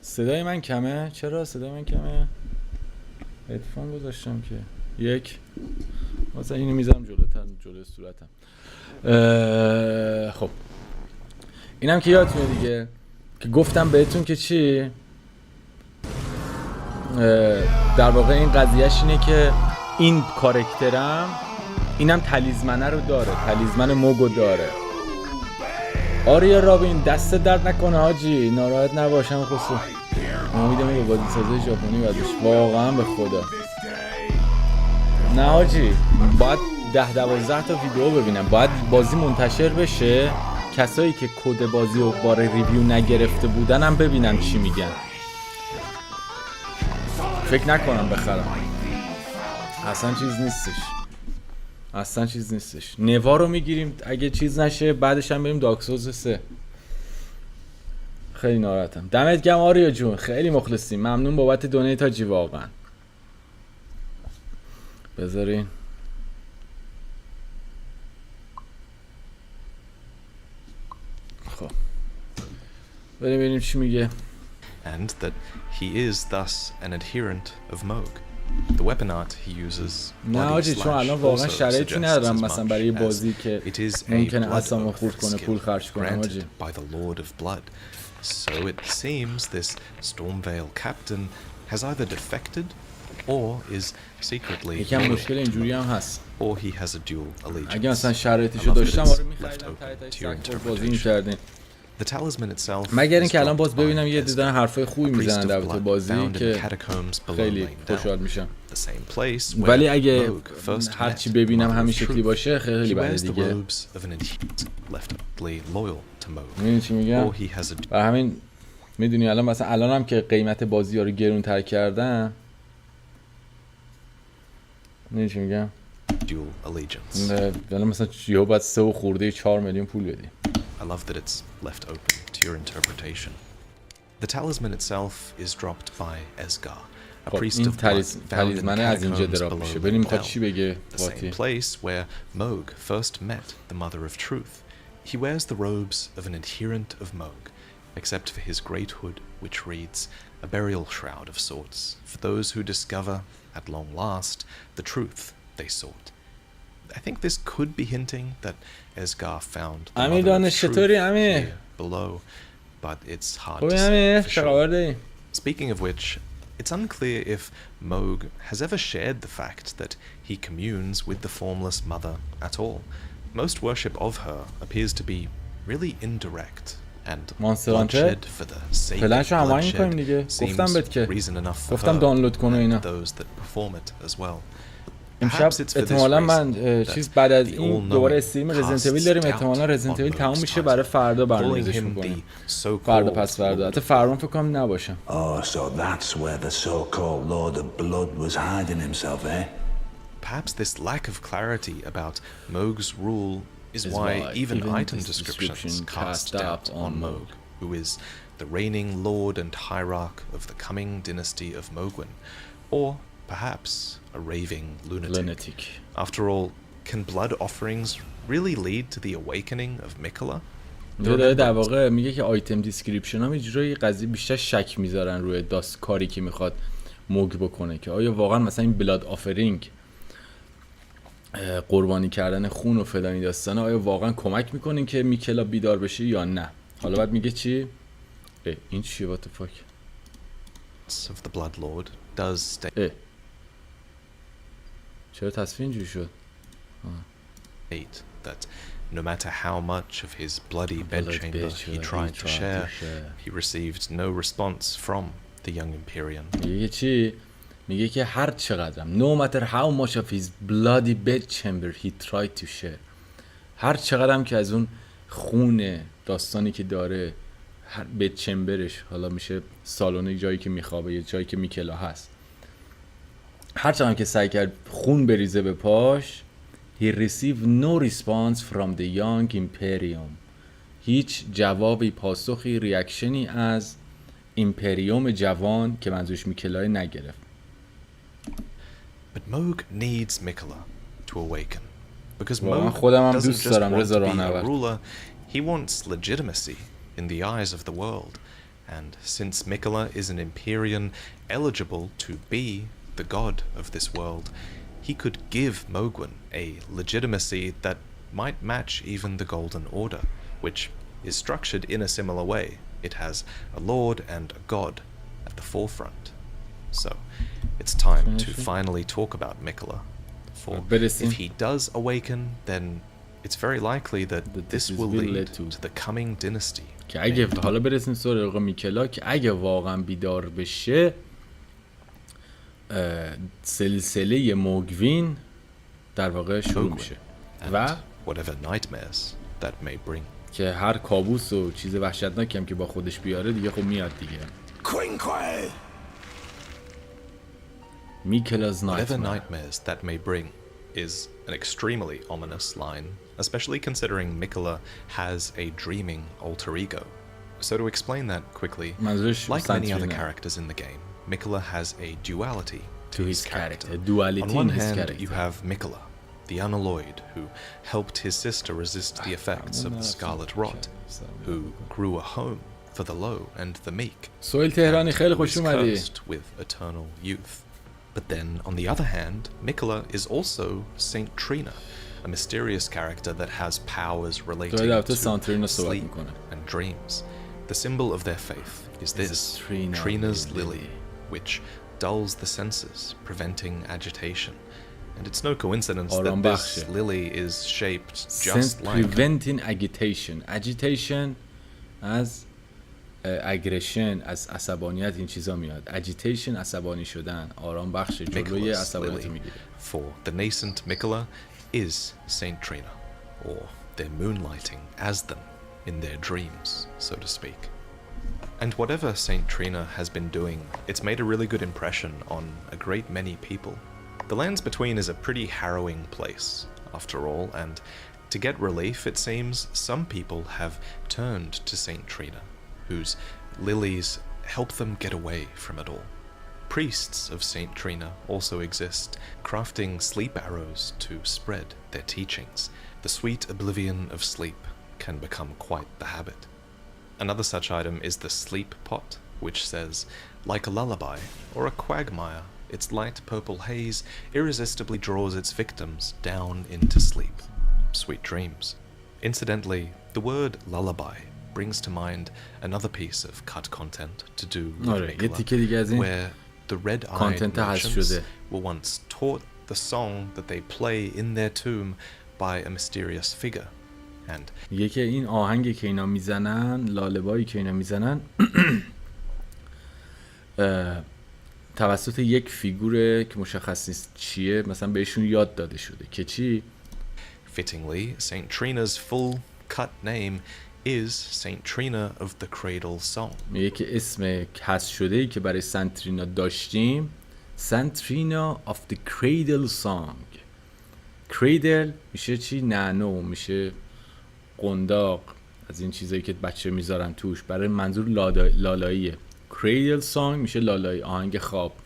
صدای من کمه. چرا صدای من کمه؟ هدفون گذاشتم که یک مثلا اینو میذارم جلوی صورتم. خب اینم که یادتونه دیگه که گفتم بهتون که چی در واقع این قضیهش اینه که این کاراکترم اینم تلیزمنه رو داره، تلیزمن موگو داره. آریا رابین دست درد نکنه حاجی، ناراحت نباشم. خصوصا امیدم به بازی سازه ژاپنی بعدش واقعا به خدا نه حاجی، باید 10-12 تا ویدیو ببینم، باید بازی منتشر بشه، کسایی که کد بازی رو باره ریویو نگرفته بودن هم ببینم چی میگن. فکر نکنم بخرم، اصلا چیز نیستش، اصلا چیز نیستش. نوا رو میگیریم اگه چیز نشه، بعدش هم بریم دارک سولز 3. خیلی ناراحتم. دمت گرم آریا جون، خیلی مخلصیم. ممنون بابت دونیت هاجی واقعا. بذارین خب بریم ببینیم چی میگه. And that he is thus an adherent of Mohg. The weapon art he uses نه آجی، چون الان واقعا شرایطی ندارم مثلا برای بازی که ممکنه اصلا خورد کنه پول خرج کنم آجی. by the Lord of Blood. So it seems this Stormvale captain has either defected or is secretly یکم مشکل اینجوری هم هست. or he has a dual allegiance. اگه مثلا شرایطشو داشتم آره می‌خریدم تایید بازی می‌کردیم. The talisman itself مگر اینکه الان باز ببینم یه دیدن حرفای خوبی میزنن در تو بازی که خیلی خوشحال میشم. ولی اگه هرچی ببینم همین شکلی باشه خیلی بده دیگه. میدونی چی میگم؟ برای همین میدونی الان مثلا الانم که قیمت بازی ها رو گرون تر کردن، میدونی چی میگم؟ الان مثلا یهو باید 3 خورده 4 میلیون پول بدیم. I love that it's left open to your interpretation. The talisman itself is dropped by Esgar, a priest of blood found in the catacombs below the same place where Mohg first met the Mother of Truth. He wears the robes of an adherent of Mohg, except for his great hood, which reads, a burial shroud of sorts, for those who discover, at long last, the truth they sought. I think this could be hinting that Esgar found the Mother of Truth here below, but it's hard to say for sure. Speaking of which, it's unclear if Mohg has ever shared the fact that he communes with the formless mother at all. Most worship of her appears to be really indirect, and bloodshed for the sake of bloodshed seems reason enough for her and those that perform it as well. امشب احتمالا من چیز بعد از این دوباره استریم رزیدنت ایویل داریم، احتمالا رزیدنت ایویل تموم میشه، برای فردا برنامه‌ریزیش می‌کنیم. فردا پس فردا حتی فردا فکر کنم نباشم. Oh, so that's where the so-called Lord of Blood was hiding himself, eh? Perhaps this lack of clarity about Mohg's rule is why even item descriptions cast doubt on Mohg, who is the reigning lord and hierarch of the coming dynasty of Mohgwyn, or perhaps a raving lunatic. After all, can blood offerings really lead to the awakening of Mikola? در واقع میگه که آیتم دیسکریپشن ها یه قضیه بیشتر شک میذارن روی کاری که میخواد موگ بکنه، که آیا واقعا مثلا این بلاد آفرینگ قربانی کردن خون و فلانی داستانه آیا واقعا کمک میکنه که میکلا بیدار بشه یا نه. حالا بعد میگه چی؟ این چیه what the fuck؟ of the blood lord does stay چرا تصویر اینجوری شد؟ that no matter how much of his bloody bedchamber he tried to share, he received no response from the young Empyrean. میگه چی؟ میگه که هر چقدرم no matter how much of his bloody bedchamber he tried to share، هر چقدرم که از اون خون داستانی که داره هر بدچمبرش، حالا میشه سالن جایی که میخوابه یا جایی که میکلا هست، هر چقدر که سعی کرد خون بریزه به پاش، he received no response from the young Imperium، هیچ جوابی، پاسخی، ریاکشنی از ایمپریوم جوان که منظورش میکلای نگرفت. But Mohg needs Mikola to awaken because واقعا Mohg خودم هم doesn't دوست just دارم want رضا to be a راهنورد. ruler, he wants legitimacy in the eyes of the world, and since Mikola is an Empyrean eligible to be the god of this world, he could give Mohgwyn a legitimacy that might match even the Golden Order, which is structured in a similar way. It has a lord and a god at the forefront. So it's time to finally talk about Mikola. For if he does awaken, then it's very likely that this will lead to the coming dynasty. که اگه حالا برسیم سراغ میکلا، که اگه واقعا بیدار بشه سلسله موگوین در واقع شروع میشه و whatever nightmares that may bring. که هر کابوس و چیز وحشتناکی هم که با خودش بیاره دیگه خب میاد دیگه. Whatever nightmares that may bring, is an extremely ominous line, especially considering Miquella has a dreaming alter ego. So to explain that quickly, like many other characters in the game, Miquella has a duality to his character. On one hand, you have Miquella, the unalloyed, who helped his sister resist the effects of the Scarlet Rot, who grew a home for the low and the meek, and who is cursed with eternal youth. But then, on the other hand, Miquella is also Saint Trina, a mysterious character that has powers relating to sleep and dreams. The symbol of their faith is this, Trina's lily, which dulls the senses, preventing agitation. And it's no coincidence that this lily is shaped just like... preventing agitation. Agitation as aggression, از عصبانیت این چیزا میاد. Agitation عصبانی شدن. آرام بخش جلوی عصبانیت میگیره. For the nascent Miquella is Saint Trina, or they're moonlighting as them in their dreams, so to speak. And whatever Saint Trina has been doing, it's made a really good impression on a great many people. The Lands Between is a pretty harrowing place, after all, and to get relief, it seems, some people have turned to Saint Trina, whose lilies help them get away from it all. Priests of Saint Trina also exist, crafting sleep arrows to spread their teachings. The sweet oblivion of sleep can become quite the habit. Another such item is the sleep pot, which says, like a lullaby or a quagmire, its light purple haze irresistibly draws its victims down into sleep. Sweet dreams. Incidentally, the word lullaby brings to mind another piece of cut content to do with Miquella, where the red-eyed merchants were once taught the song that they play in their tomb by a mysterious figure. And میگه که این آهنگی که اینا میزنن، لاله‌بایی که اینا میزنن توسط یک فیگوره که مشخص نیست چیه، مثلا بهشون یاد داده شده که چی؟ Fittingly, Saint Trina's full cut name is Saint Trina of the Cradle Song. میگه که اسم کس شده‌ای که برای سنت ترینا داشتیم سنت ترینا of the Cradle Song. Cradle میشه چی؟ نعنا، میشه قنداق، از این چیزایی که بچه میذارن توش، برای منظور لالاییه. Cradle Song میشه لالایی، آهنگ خواب.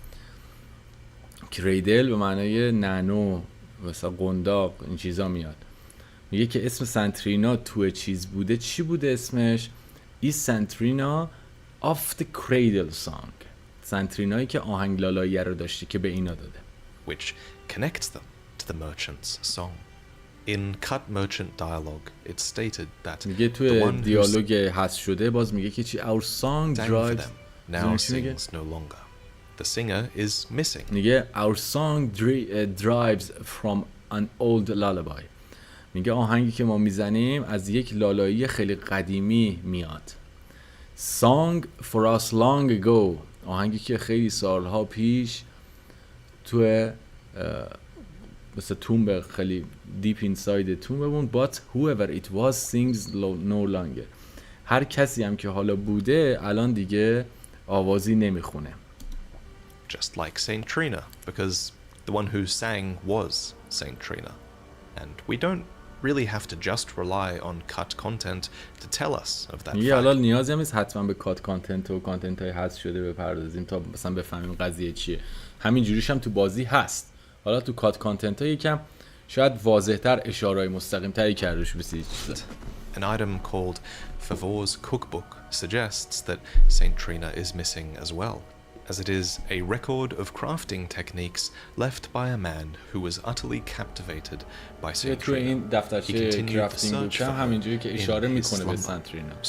Cradle به معنای نعنا، مثلا قنداق، این چیزا میاد. میگه که اسم سنت ترینا تو چیز بوده، چی بوده اسمش؟ is سنت ترینا of the Cradle Song. سنت ترینایی که آهنگ لالایی رو داشته که به اینا داده. Which connects them to the merchant's song. In cut merchant dialogue, it's stated that میگه توی دیالوگ حذف شده باز میگه که چی our song drives now sings no longer. The singer is missing. میگه our song drives from an old lullaby. میگه آهنگی که ما میزنیم از یک لالایی خیلی قدیمی میاد. Song for us long ago. آهنگی که خیلی سالها پیش توی مثل تومب خیلی deep inside تومب بود. But whoever it was sings no longer. هر کسی هم که حالا بوده الان دیگه آوازی نمیخونه. Just like Saint Trina, because the one who sang was Saint Trina. And we don't really have to just rely on cut content to tell us of that fact. حالا نیازی هم نیست حتما به کات کانتنت و کانتنت های حذف شده بپردازیم تا مثلا بفهمیم قضیه چیه. همین جوریش هم تو بازی هست. حالا تو کات کانتنت ها یکم شاید واضح‌تر اشاره‌های مستقیم تری کرده بشه بسید. An item called Favor's Cookbook suggests that Saint Trina is missing as well, as it is a record of crafting techniques left by a man who was utterly captivated by Saint Trina. He continued the search for her in his slumber.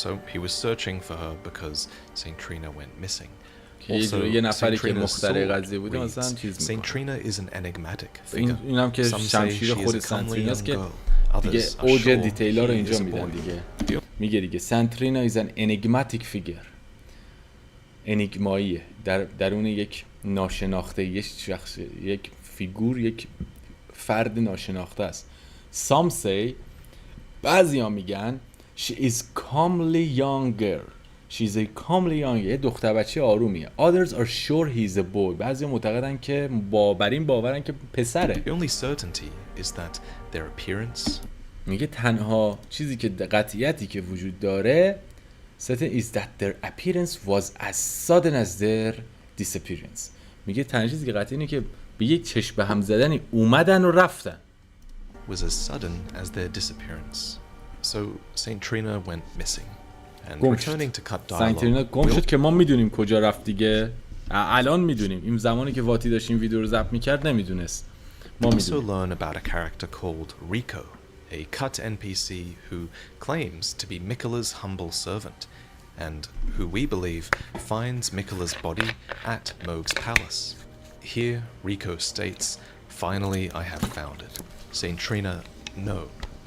So he was searching for her because Saint Trina went missing. Also, Saint Trina is an enigmatic figure. Some say she is a comely young girl. دیگه اوج دیتیلا رو اینجا میدن دیگه. میگه دیگه سنت ترینا is an enigmatic figure. انیگماییه، درون یک ناشناخته، یک شخص، یک فیگور، یک فرد ناشناخته است. Some say بعضی ها میگن she is comely young girl. she's a calmly young. یه دختر بچه آرومیه. Others are sure he's a boy. بعضی معتقدن که بر این باورن که پسره. The only certainty is that their appearance. میگه تنها چیزی که قطعیتی که وجود داره is that their appearance was as sudden as their disappearance. میگه تنها چیزی که قطعی اینه که به یک چشم به هم زدنی اومدن و رفتن. Was as sudden as their disappearance. So Saint Trina went missing and returning to cut dialogue. سنت ترینا گم شد که ما میدونیم کجا رفت دیگه. الان میدونیم. این زمانی که واتی داشت این ویدیو رو ضبط میکرد نمیدونست. ما میدونیم. Also learn about a character called Rico, a cut NPC who claims to be Miquella's humble servant and who we believe finds Miquella's body at Mohg's palace. Here Rico states, "Finally I have found it. Saint Trina, no,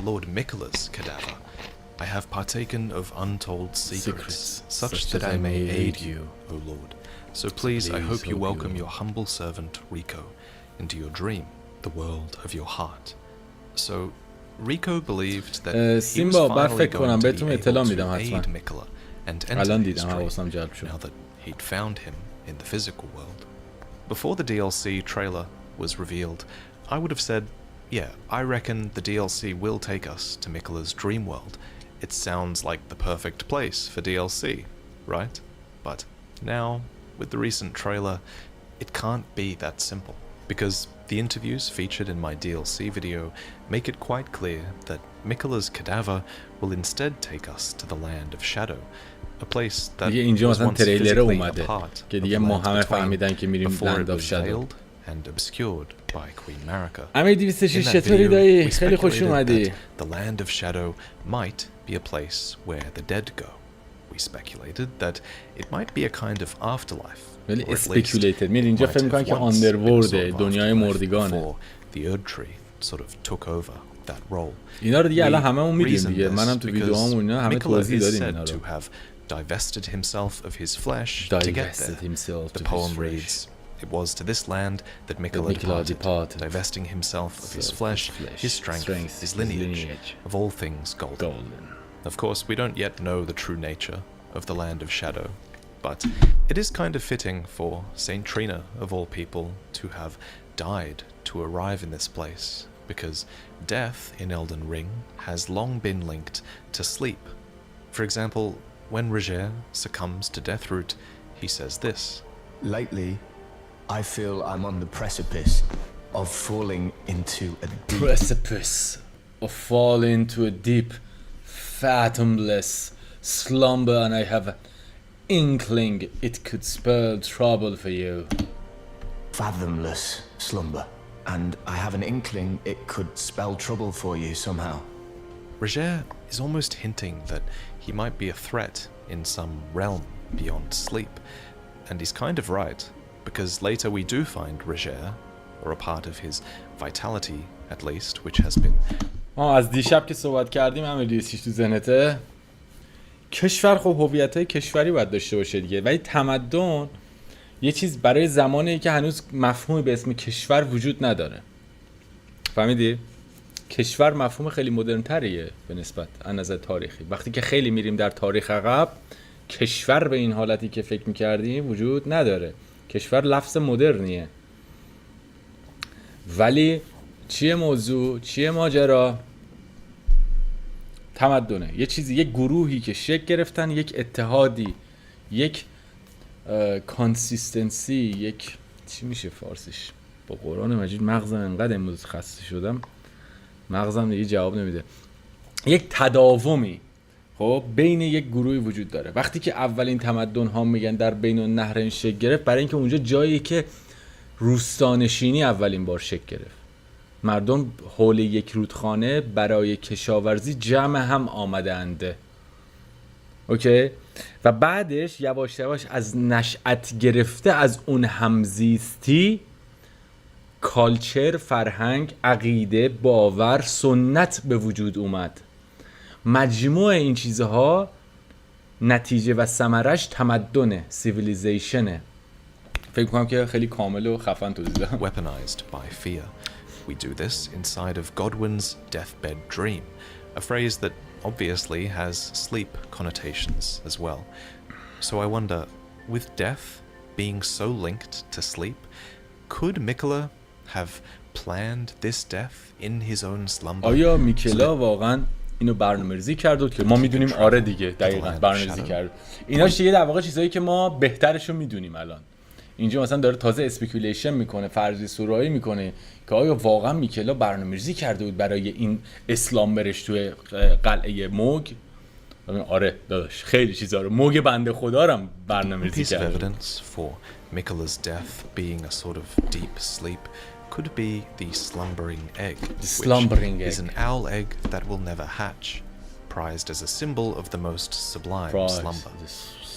Lord Miquella's cadaver. I have partaken of untold secrets, such that I may aid you, O Lord. So please, I hope you welcome your humble servant Rico into your dream, the world of your heart." So Rico believed that he was finally going to be able to aid Miquella and enter his dream now that he'd found him in the physical world. Before the DLC trailer was revealed, I would have said, yeah, I reckon the DLC will take us to Miquella's dream world. It sounds like the perfect place for DLC, right? But now, with the recent trailer, it can't be that simple, because the interviews featured in my DLC video make it quite clear that Miquella's cadaver will instead take us to the land of shadow, a place that was once physically a part of the lands between before it was veiled and obscured by Queen Marika. In that video, we speculated that the land of shadow might be a place where the dead go. We speculated that it might be a kind of afterlife. ولی speculated میره اینجا فکر می‌کنن که آندرورلد دنیای مردگانه. The Erdtree sort of took over that role. اینا رو دیگه الان هممون می‌دونیم دیگه. منم تو ویدیوهام اینا همه توضیح دادیم اینا رو. Divested himself of his flesh to get there. The poem reads, "It was to this land that Miquella departed, divesting himself of his flesh, his strength, his lineage, of all things golden." Of course, we don't yet know the true nature of the land of shadow, but it is kind of fitting for Saint Trina, of all people, to have died to arrive in this place, because death in Elden Ring has long been linked to sleep. For example, when Wierzhe succumbs to Deathroot, he says this. Lately, I feel I'm on the precipice of falling into a deep... Precipice of falling into a deep, fathomless slumber, and I have an inkling it could spell trouble for you. Fathomless slumber, and I have an inkling it could spell trouble for you somehow. Wierzhe is almost hinting that he might be a threat in some realm beyond sleep, and he's kind of right, because later we do find Wierzhe, or a part of his vitality at least, which has been... از دیشب که صحبت کردیم همه ریسیش تو ذهنته. کشور خب هویت‌های کشوری باید داشته باشه دیگه، ولی تمدن یه چیز برای زمانی که هنوز مفهومی به اسم کشور وجود نداره. فهمیدی؟ کشور مفهوم خیلی مدرن‌تریه به نسبت از نظر تاریخی. وقتی که خیلی میریم در تاریخ عقب، کشور به این حالتی که فکر می‌کردیم وجود نداره. کشور لفظ مدرنیه. ولی چیه موضوع؟ چیه ماجرا؟ تمدنه. یه چیزی، یک گروهی که شکل گرفتن، یک اتحادی، یک کانسیستنسی، یک چی میشه فارسیش؟ با قرآن مجید مغزم انقدر امروز خسته شدم مغزم دیگه جواب نمیده. یک تداومی خب بین یک گروهی وجود داره. وقتی که اولین تمدن ها میگن در بین النهرین شکل گرفت، برای اینکه اونجا جایی که روستانشینی اولین بار شکل گرفت، مردم حول یک رودخانه برای کشاورزی جمع هم آمدند. اوکی؟ و بعدش یواش یواش از نشأت گرفته از اون همزیستی، کالچر، فرهنگ، عقیده، باور، سنت به وجود اومد. مجموع این چیزها نتیجه و ثمرش تمدنه، سیویلیزیشنه. فکر کنم که خیلی کامل و خفن توضیح دادم. Weaponized by fear. We do this inside of Godwin's deathbed dream, a phrase that obviously has sleep connotations as well. So I wonder, with death being so linked to sleep, could Mikola have planned this death in his own slumber? آیا میکلا واقعا اینو برنامه‌ریزی کرد که ما میدونیم آره دیگه دقیقاً برنامه‌ریزی کرد. ایناش دیگه در واقع چیزایی که ما بهترشو میدونیم الان. اینجا مثلا داره تازه اسپیکولیشن میکنه، فرضی سورایی میکنه که آیا واقعا میکلا برنامه‌ریزی کرده بود برای این اسلام برش توی قلعه موگ؟ آره داداش خیلی چیزا رو موگ بنده خدا رو برنامه‌ریزی کرده. Evidence for Mikola's death being a sort of deep sleep could be the slumbering egg, which is an owl egg that will never hatch, prized as a symbol of the most sublime slumber.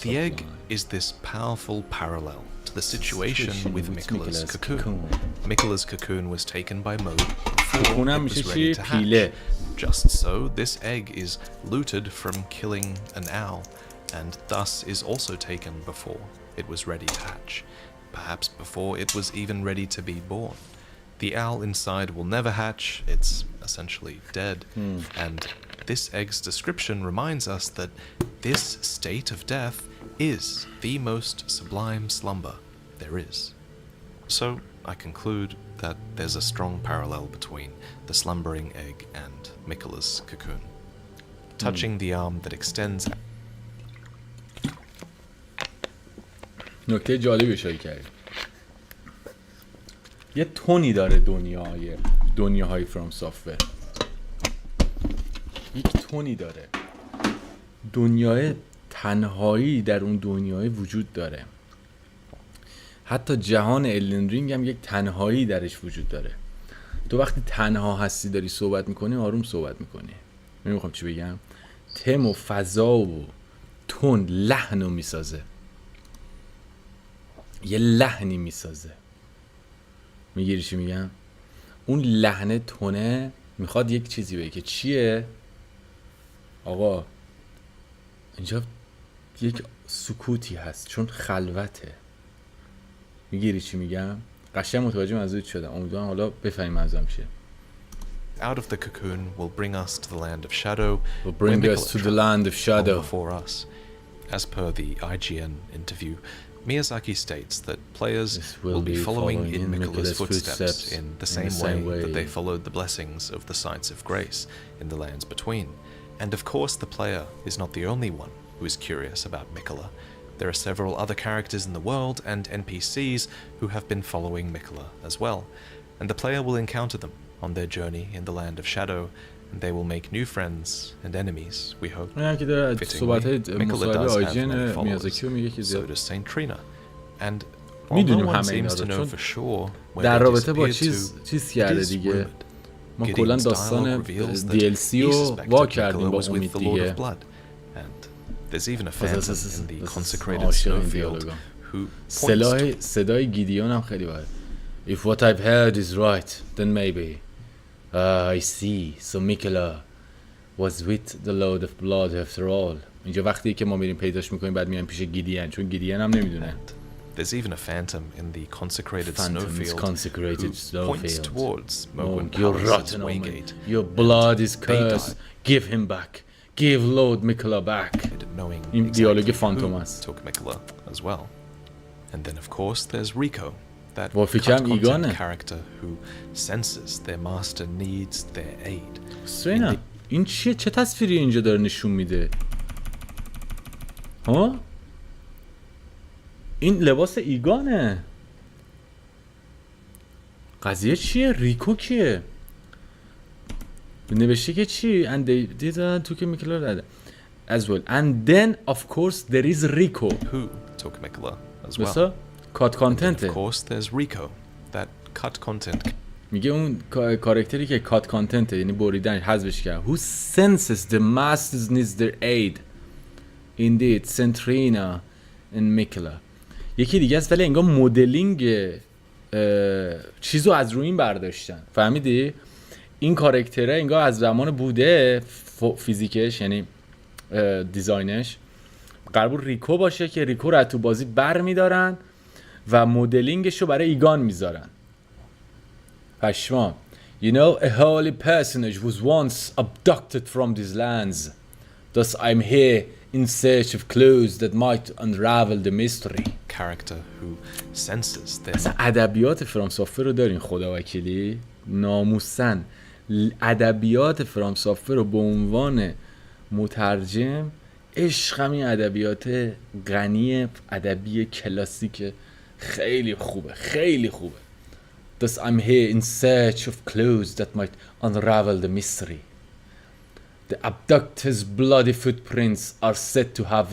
The egg is this powerful parallel to the situation with Mikola's cocoon. Mikola's cocoon was taken by Mohg before it was ready to hatch. Just so, this egg is looted from killing an owl, and thus is also taken before it was ready to hatch, perhaps before it was even ready to be born. The owl inside will never hatch, it's essentially dead, and this egg's description reminds us that this state of death is the most sublime slumber there is. So, I conclude that there's a strong parallel between the slumbering egg and Mikola's cocoon. Touching the arm that extends... نکته جالبی اشاره کردی. یه تونی داره دنیاهای فرام سافتور. یک تونی داره. دنیای تنهایی در اون دنیای وجود داره. حتی جهان الدن رینگ هم یک تنهایی درش وجود داره. تو وقتی تنها هستی داری صحبت میکنی آروم صحبت میکنی. نمیخوام چی بگم. تم و فضا و تون لحنو میسازه. یه لحنی میسازه. میگیری چی میگم؟ اون لحن تونه میخواد یک چیزی بگه که چیه؟ آقا اینجا یک سکوتی هست چون خلوته. میگیری چی میگم؟ قشنگ متوجه منظورت شدم. امیدوارم حالا بفهمی منظورم چیه. Out of the cocoon will bring us to the land of shadow. Will bring us to the land of shadow. For us. As per the IGN interview, Miyazaki states that players will be following in Mikola's footsteps in the same way that they followed the blessings of the sites of grace in the lands between. And of course the player is not the only one who is curious about Mikola. There are several other characters in the world and NPCs who have been following Mikola as well, and the player will encounter them on their journey in the land of shadow, and they will make new friends and enemies, we hope. Fittingly, Mikola does have many followers, so does Saint Trina, and while no one seems to know for sure where they disappeared to, it is rumored. Gideon's dialogue reveals that he suspected Mikola was with the Lord of Blood, and there's even a phantom in the consecrated snowfield who points to... صدای گیدیون هم خیلی باید. If what I've heard is right, then maybe. I see. So Mikola was with the Lord of Blood after all. اینجا وقتی که ما میریم پیداش میکنیم بعد میایم پیش گیدیان چون گیدیان هم نمیدونه. There's even a phantom in the consecrated snowfield who points towards Mohg Palace's waygate. Your blood is cursed. Give him back. Give Lord Mikola back. این دیالوگ فانتوم است. Took Mikola as well. And then of course there's Rico, that content character who senses their master needs their aid. سوینا این چه تصویری اینجا داره نشون میده؟ ها؟ این لباس ایگانه. قضیه چیه؟ ریکو کیه؟ نوشته که چی؟ And they did took Mikola as well. And then of course there is Rico who took Mikola as well. Cut content. Of course there's Rico, that cut content. میگه اون کاراکتری که cut content یعنی بریدن حذفش کرد. Who senses the masters needs their aid. Indeed, Centrina and Mikola. یکی دیگه است ولی انگار مدلینگ چیزو از روی این برداشتن. فهمیدی؟ این کاراکتره انگار از زمان بوده فیزیکش یعنی دیزاینش قرار بود ریکو باشه که ریکو رو تو بازی بر میدارن و مدلینگش رو برای ایگان میذارن. پشما. You know, a holy personage was once abducted from these lands. Thus I'm here in search of clues that might unravel the mystery. Character who senses their اصلا ادبیات فرام سافر رو دارین خدا وکیلی ناموسن ادبیات فرام سافر رو به عنوان مترجم عشق همین ادبیات غنی ادبی کلاسیک خیلی خوبه خیلی خوبه. Thus I'm here in search of clues that might unravel the mystery. The abductor's bloody footprints are said to have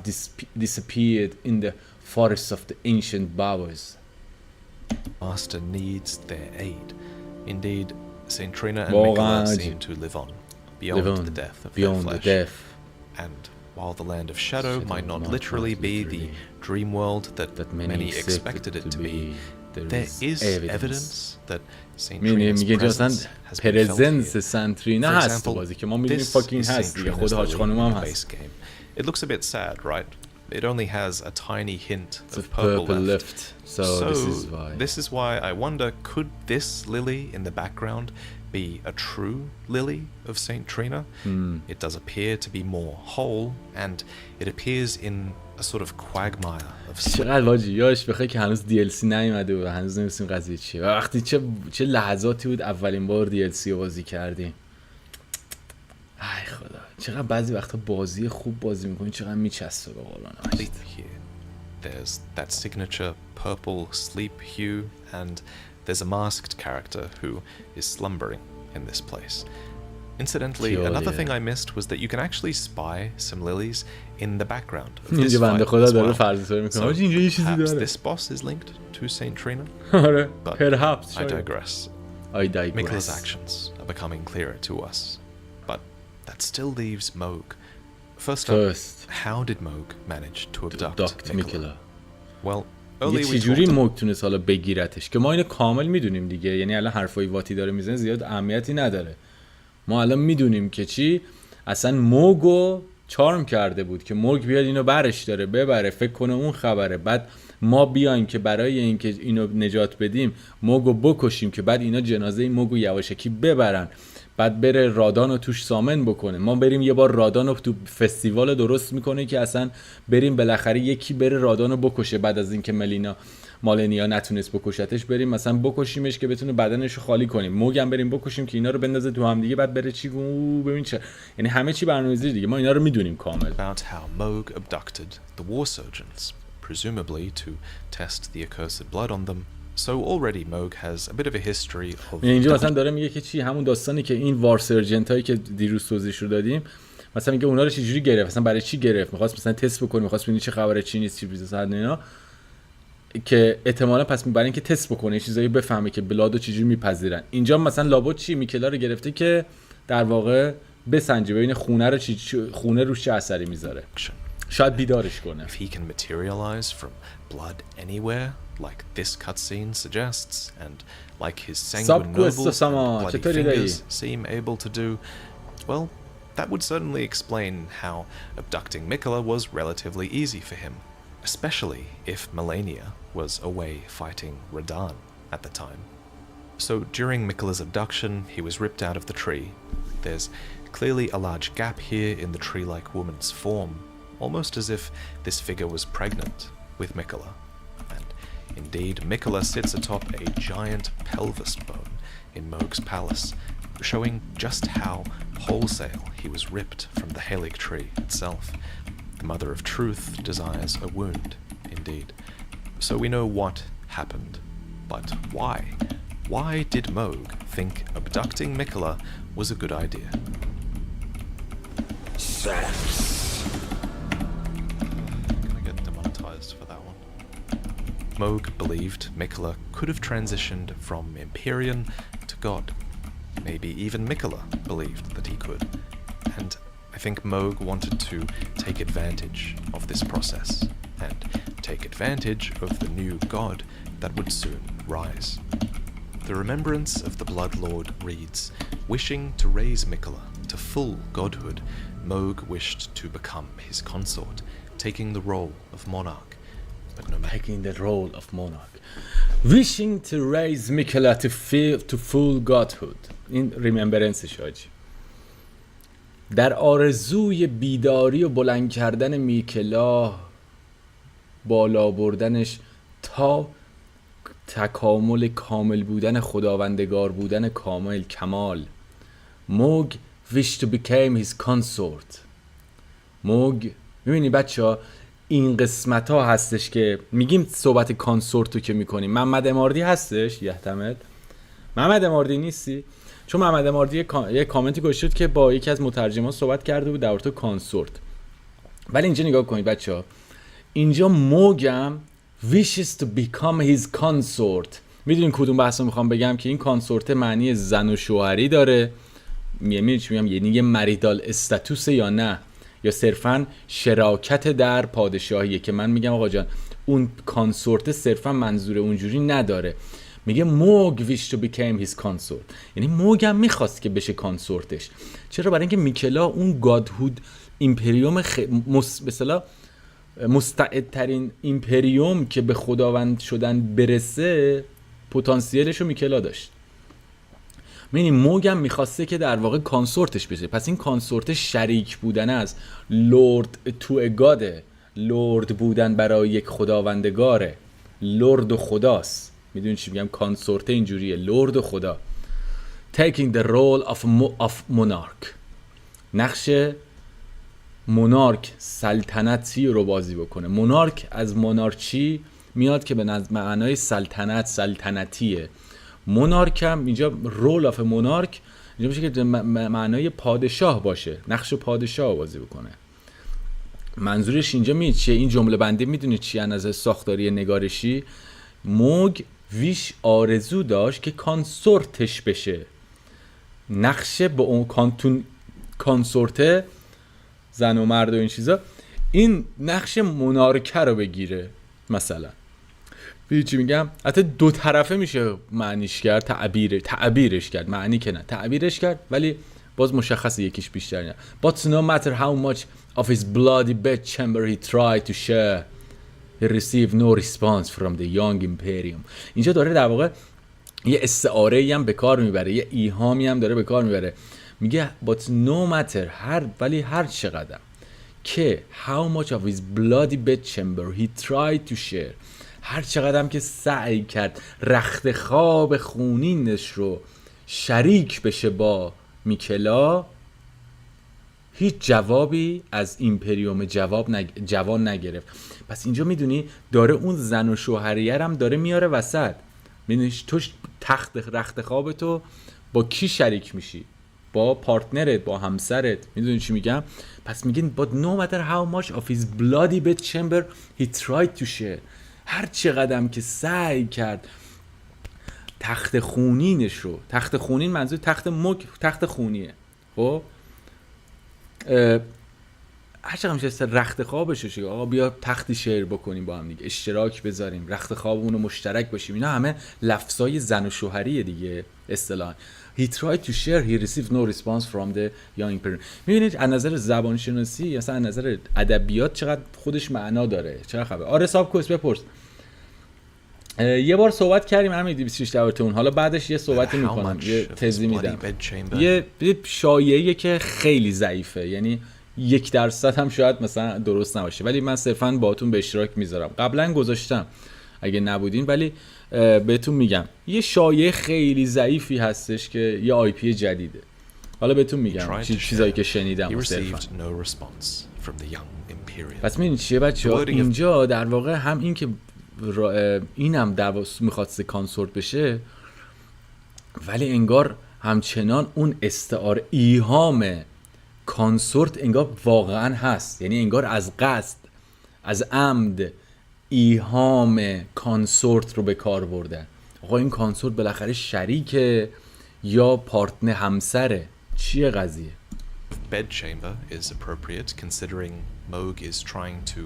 disappeared in the forests of the ancient bowers. Master needs their aid. Indeed, Saint Trina and Miquella seem to live on beyond the death of their flesh. And while the land of shadow might not literally be the dream world that many expected it to be, there is evidence that Saint Trina's presence has been felt here. For example, this is Saint Trina's base game. It looks a bit sad, right? It only has a tiny hint of purple left. So this is why I wonder, could this lily in the background be a true lily of Saint Trina? It does appear to be more whole, and it appears in a sort of quagmire of چقدر واجی یاش بخوای که هنوز DLC نیومده و هنوز نمی‌دونیم قضیه چیه. وقتی چه لحظاتی بود اولین بار DLC رو بازی کردیم. ای خدا چقدر بعضی وقتا بازی خوب بازی می‌کنی چقدر میچسبه به قولان. There's that signature purple sleep hue, and there's a masked character who is slumbering in this place. Incidentally, another thing I missed was that you can actually spy some lilies in the background of this fight as well. So perhaps this boss is linked to Saint Trina? But perhaps. I digress. Miquella's actions are becoming clearer to us, but that still leaves Mohg. First up, how did Mohg manage to abduct Miquella? Well, یه چجوری موگ تونست حالا بگیرتش که ما اینو کامل میدونیم دیگه. یعنی الان حرفای واتی داره میزنه زیاد اهمیتی نداره. ما الان میدونیم که چی اصلا موگو چارم کرده بود که موگ بیاد اینو برش داره ببره فکر کنه اون خبره. بعد ما بیایم که برای اینکه اینو نجات بدیم موگو بکشیم که بعد اینا جنازه این موگو یواشکی ببرن. بعد بره رادان رو توش سامن بکنه. ما بریم یه بار رادان رو تو فستیوال درست میکنه که اصلا بریم بالاخره یکی بره رادان رو بکشه. بعد از اینکه مالنیا نتونست بکشتش بریم مثلا بکشیمش که بتونه بدنش رو خالی کنیم. موگم بریم بکشیم که اینا رو بندازه تو هم دیگه. بعد بره چی ببین چه یعنی همه چی برنامه‌ریزی دیگه. ما اینا رو میدونیم کامل. About how Mohg abducted the war surgeons, presumably to test the accursed blood on them. So already Mohg has a bit of a history of اینجا مثلا داره میگه که چی همون داستانی که این وار سرجنت هایی که دیروز توضیحش رو دادیم مثلا میگه اونا رو چجوری گرفت مثلا برای چی گرفت می‌خواست مثلا تست بکنه می‌خواست ببینه چه خبره چی نیست چی بیزنس اینا که احتمالاً پس برای اینکه تست بکنه چیزایی بفهمه که بلادو چجوری میپذیرن. اینجا مثلا لابد چی میکلا رو گرفته که در واقع بسنجه ببینه خونه رو خونه روش چه اثری میذاره. شاید بیدارش کنه. If he can materialize from blood anywhere like this cutscene suggests, and like his sanguine nobles and bloody fingers seem able to do, well, that would certainly explain how abducting Miquella was relatively easy for him, especially if Malenia was away fighting Radahn at the time. So during Miquella's abduction, he was ripped out of the tree. There's clearly a large gap here in the tree-like woman's form, almost as if this figure was pregnant with Miquella. Indeed, Miquella sits atop a giant pelvis bone in Mohg's palace, showing just how wholesale he was ripped from the Halig tree itself. The Mother of Truth desires a wound, indeed. So we know what happened. But why? Why did Mohg think abducting Miquella was a good idea? Sex! Mohg believed Miquella could have transitioned from Empyrean to God. Maybe even Miquella believed that he could. And I think Mohg wanted to take advantage of this process, and take advantage of the new god that would soon rise. The remembrance of the Blood Lord reads, wishing to raise Miquella to full godhood, Mohg wished to become his consort, taking the role of monarch. But no matter taking the role of monarch, wishing to raise Miquella to full godhood. این ریممبرنسش آجی. در آرزوی بیداری و بلند کردن میکلا، بالا بردنش تا تکامل کامل بودن، خداوندگار بودن کمال. موگ wished to become his consort. موگ، میبینی بچه ها این قسمت ها هستش که میگیم صحبت کانسورت رو که میکنیم. محمد اماردی هستش یحتمل. محمد اماردی نیستی؟ چون محمد اماردی یه کامنتی گذاشت که با یکی از مترجمان صحبت کرده بود در مورد کانسورت. ولی اینجا نگاه کنید بچه ها، اینجا موگم wishes to become his consort. میدونین کدوم بحث رو میخوام بگم؟ که این کانسورت معنی زن و شوهری داره، میگم یعنی یه مریدال استاتوس یا نه، یا صرفا شراکت در پادشاهیه. که من میگم آقا جان اون کانسورت صرفا منظور اونجوری نداره. میگه موگ wish to become his consort، یعنی موگ هم میخواست که بشه کانسورتش. چرا؟ برای اینکه میکلا اون گادهود ایمپریوم مثلا مستعدترین ایمپریوم که به خداوند شدن برسه، پتانسیلش رو میکلا داشت. یعنی موگ هم میخواسته که در واقع کانسورتش بشه. پس این کانسورت شریک بودن از لورد تو اگاده، لورد بودن برای یک خداوندگاره، لورد و خداست. میدونی چی میگم؟ کانسورت اینجوریه، لورد و خدا. taking the role of monarch، نقش مونارک، سلطنتی رو بازی بکنه. مونارک از مونارچی میاد که به معنای سلطنت، سلطنتیه. مونارک هم اینجا رول آف مونارک اینجا میشه که معنای پادشاه باشه، نقش پادشاه بازی بکنه. منظورش اینجا میاد چیه؟ این جمله بندی میدونید چیه از نظر ساختاری نگارشی؟ موگ ویش آرزو داشت که کانسورتش بشه، نقش به اون کانسورته، زن و مرد و این چیزا، این نقش مونارکه رو بگیره. مثلا ببین چی میگم؟ حتی دو طرفه میشه معنیش کرد، تعبیرش کرد، معنی که نه، تعبیرش کرد، ولی باز مشخصه یکیش بیشتر نه. But no matter how much of his bloody bed chamber he tried to share, he received no response from the young imperium. اینجا داره در واقع یه استعاره‌ای هم به کار میبره، یه ایهامی هم داره به کار میبره. میگه but no matter، ولی هر چقدر که how much of his bloody bed chamber he tried to share، هر چقدر هم که سعی کرد رخت خواب خونینش رو شریک بشه با میکلا، هیچ جوابی از ایمپریوم جوان نگرفت. پس اینجا میدونی داره اون زن و شوهریه هم داره میاره وسط. میدونی تو رخت خوابتو با کی شریک میشی؟ با پارتنرت، با همسرت. میدونی چی میگم؟ پس میگین but no matter how much of his bloody bed chamber he tried to share، هر چقدر که سعی کرد تخت خونینش رو، تخت خونین منظور تخت خونیه، خب هر چقدر میشه رخت خوابش رو آقا بیا تختی شیر بکنیم با هم دیگه، اشتراک بذاریم، رخت خوابمون رو مشترک باشیم. اینا همه لفظای زن و شوهریه دیگه اصطلاحاً. He tried to share, he received no response from the young imperium. میبینید از نظر زبانشناسی یا مثلا از نظر ادبیات چقدر خودش معنا داره، چقدر خبره. آره صاحب کوس بپرس. یه بار صحبت کردیم همین 226 درتون، حالا بعدش یه صحبتی میکنم، یه تزی میدم. یه شایعیه که خیلی ضعیفه، یعنی 1% هم شاید مثلا درست نباشه، ولی من صرفاً باهاتون به اشتراک میذارم. قبلا گذاشتم اگه نبودین، ولی بهتون میگم یه شایعه خیلی ضعیفی هستش که یه آی پی جدیده. حالا بهتون میگم چیزایی که شنیدم صرفاً. پس میدونید چیه بچه‌ها؟ اینجا در واقع هم این که اینم در واقع میخواست کانسورت بشه، ولی انگار همچنان اون استعاره ایهام کانسورت انگار واقعا هست. یعنی انگار از قصد، از عمد ایهام کانسورت رو به کار بردن. آقا این کانسورت بالاخره شریکه یا پارتنر، همسره، چیه قضیه؟ Bed chamber is appropriate considering Mohg is trying to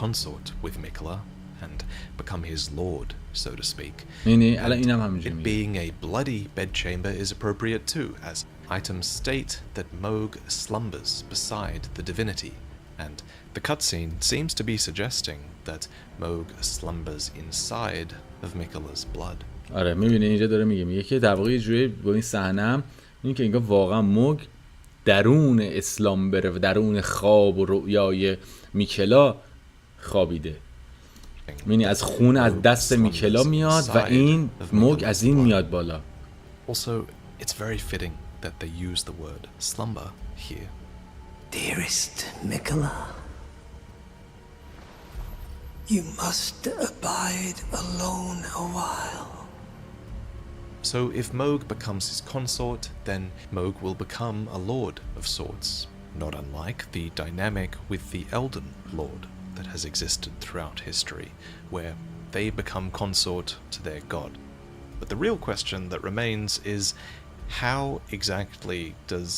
consort with Mikla and become his lord, so to speak. It being a bloody bedchamber is appropriate too, as items state that Mohg slumbers beside the divinity, and the cutscene seems to be suggesting that Mohg slumbers inside of Mikla's blood. آره میبینی اینجا داره میگه که در واقع یه جوری با این صحنه هم این که انگار واقعا موگ درون اسلام بره و درون خواب و رؤیای میکلا خوابیده. یعنی از خون از دست میکلا میاد و این موگ از این میاد بالا. Also, it's very fitting that they use the word slumber here. Dearest Mikola, you must abide alone a while. So if Mohg becomes his consort, then Mohg will become a lord of sorts, not unlike the dynamic with the Elden Lord that has existed throughout history, where they become consort to their god. But the real question that remains is, how exactly does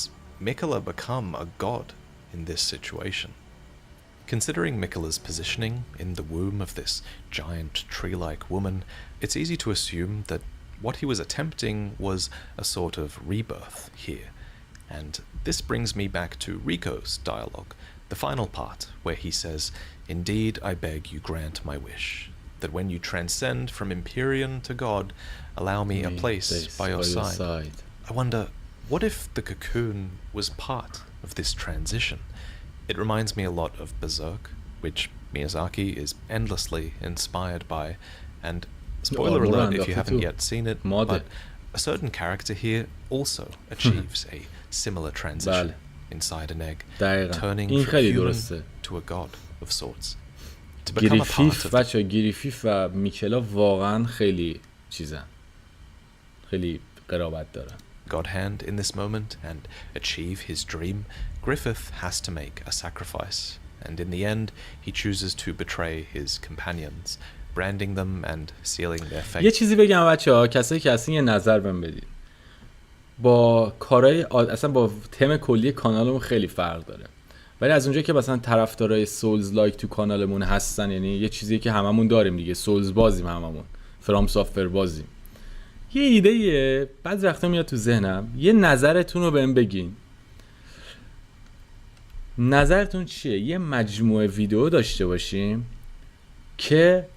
Mikola become a god in this situation? Considering Mikola's positioning in the womb of this giant tree-like woman, it's easy to assume that what he was attempting was a sort of rebirth here. And this brings me back to Rico's dialogue, the final part, where he says, "Indeed, I beg you grant my wish, that when you transcend from Empyrean to God, allow me a place by your side." I wonder, what if the cocoon was part of this transition? It reminds me a lot of Berserk, which Miyazaki is endlessly inspired by, and spoiler alert if you haven't yet seen it, but a certain character here also achieves a similar transition inside an egg, turning from human to a god of sorts. To become a part of بچه گریفیف و میکلا واقعا خیلی چیزن، خیلی قرابت دارن. God hand in this moment and achieve his dream, Griffith has to make a sacrifice, and in the end he chooses to betray his companions, branding them and sealing their fate. یه چیزی بگم بچه‌ها، کسایی که اصلا یه نظر بهم بدید. با کارهای اصلا با تم کلی کانالمون خیلی فرق داره. ولی از اونجایی که مثلا طرفدارای سولز لایک تو کانالمون هستن، یعنی یه چیزی که هممون داریم دیگه، سولز بازیم هممون، فرام سافتور بازیم. یه ایده بعضی وقتا میاد تو ذهنم، یه نظرتون رو بهم بگین. نظرتون چیه؟ یه مجموعه ویدیو داشته باشیم که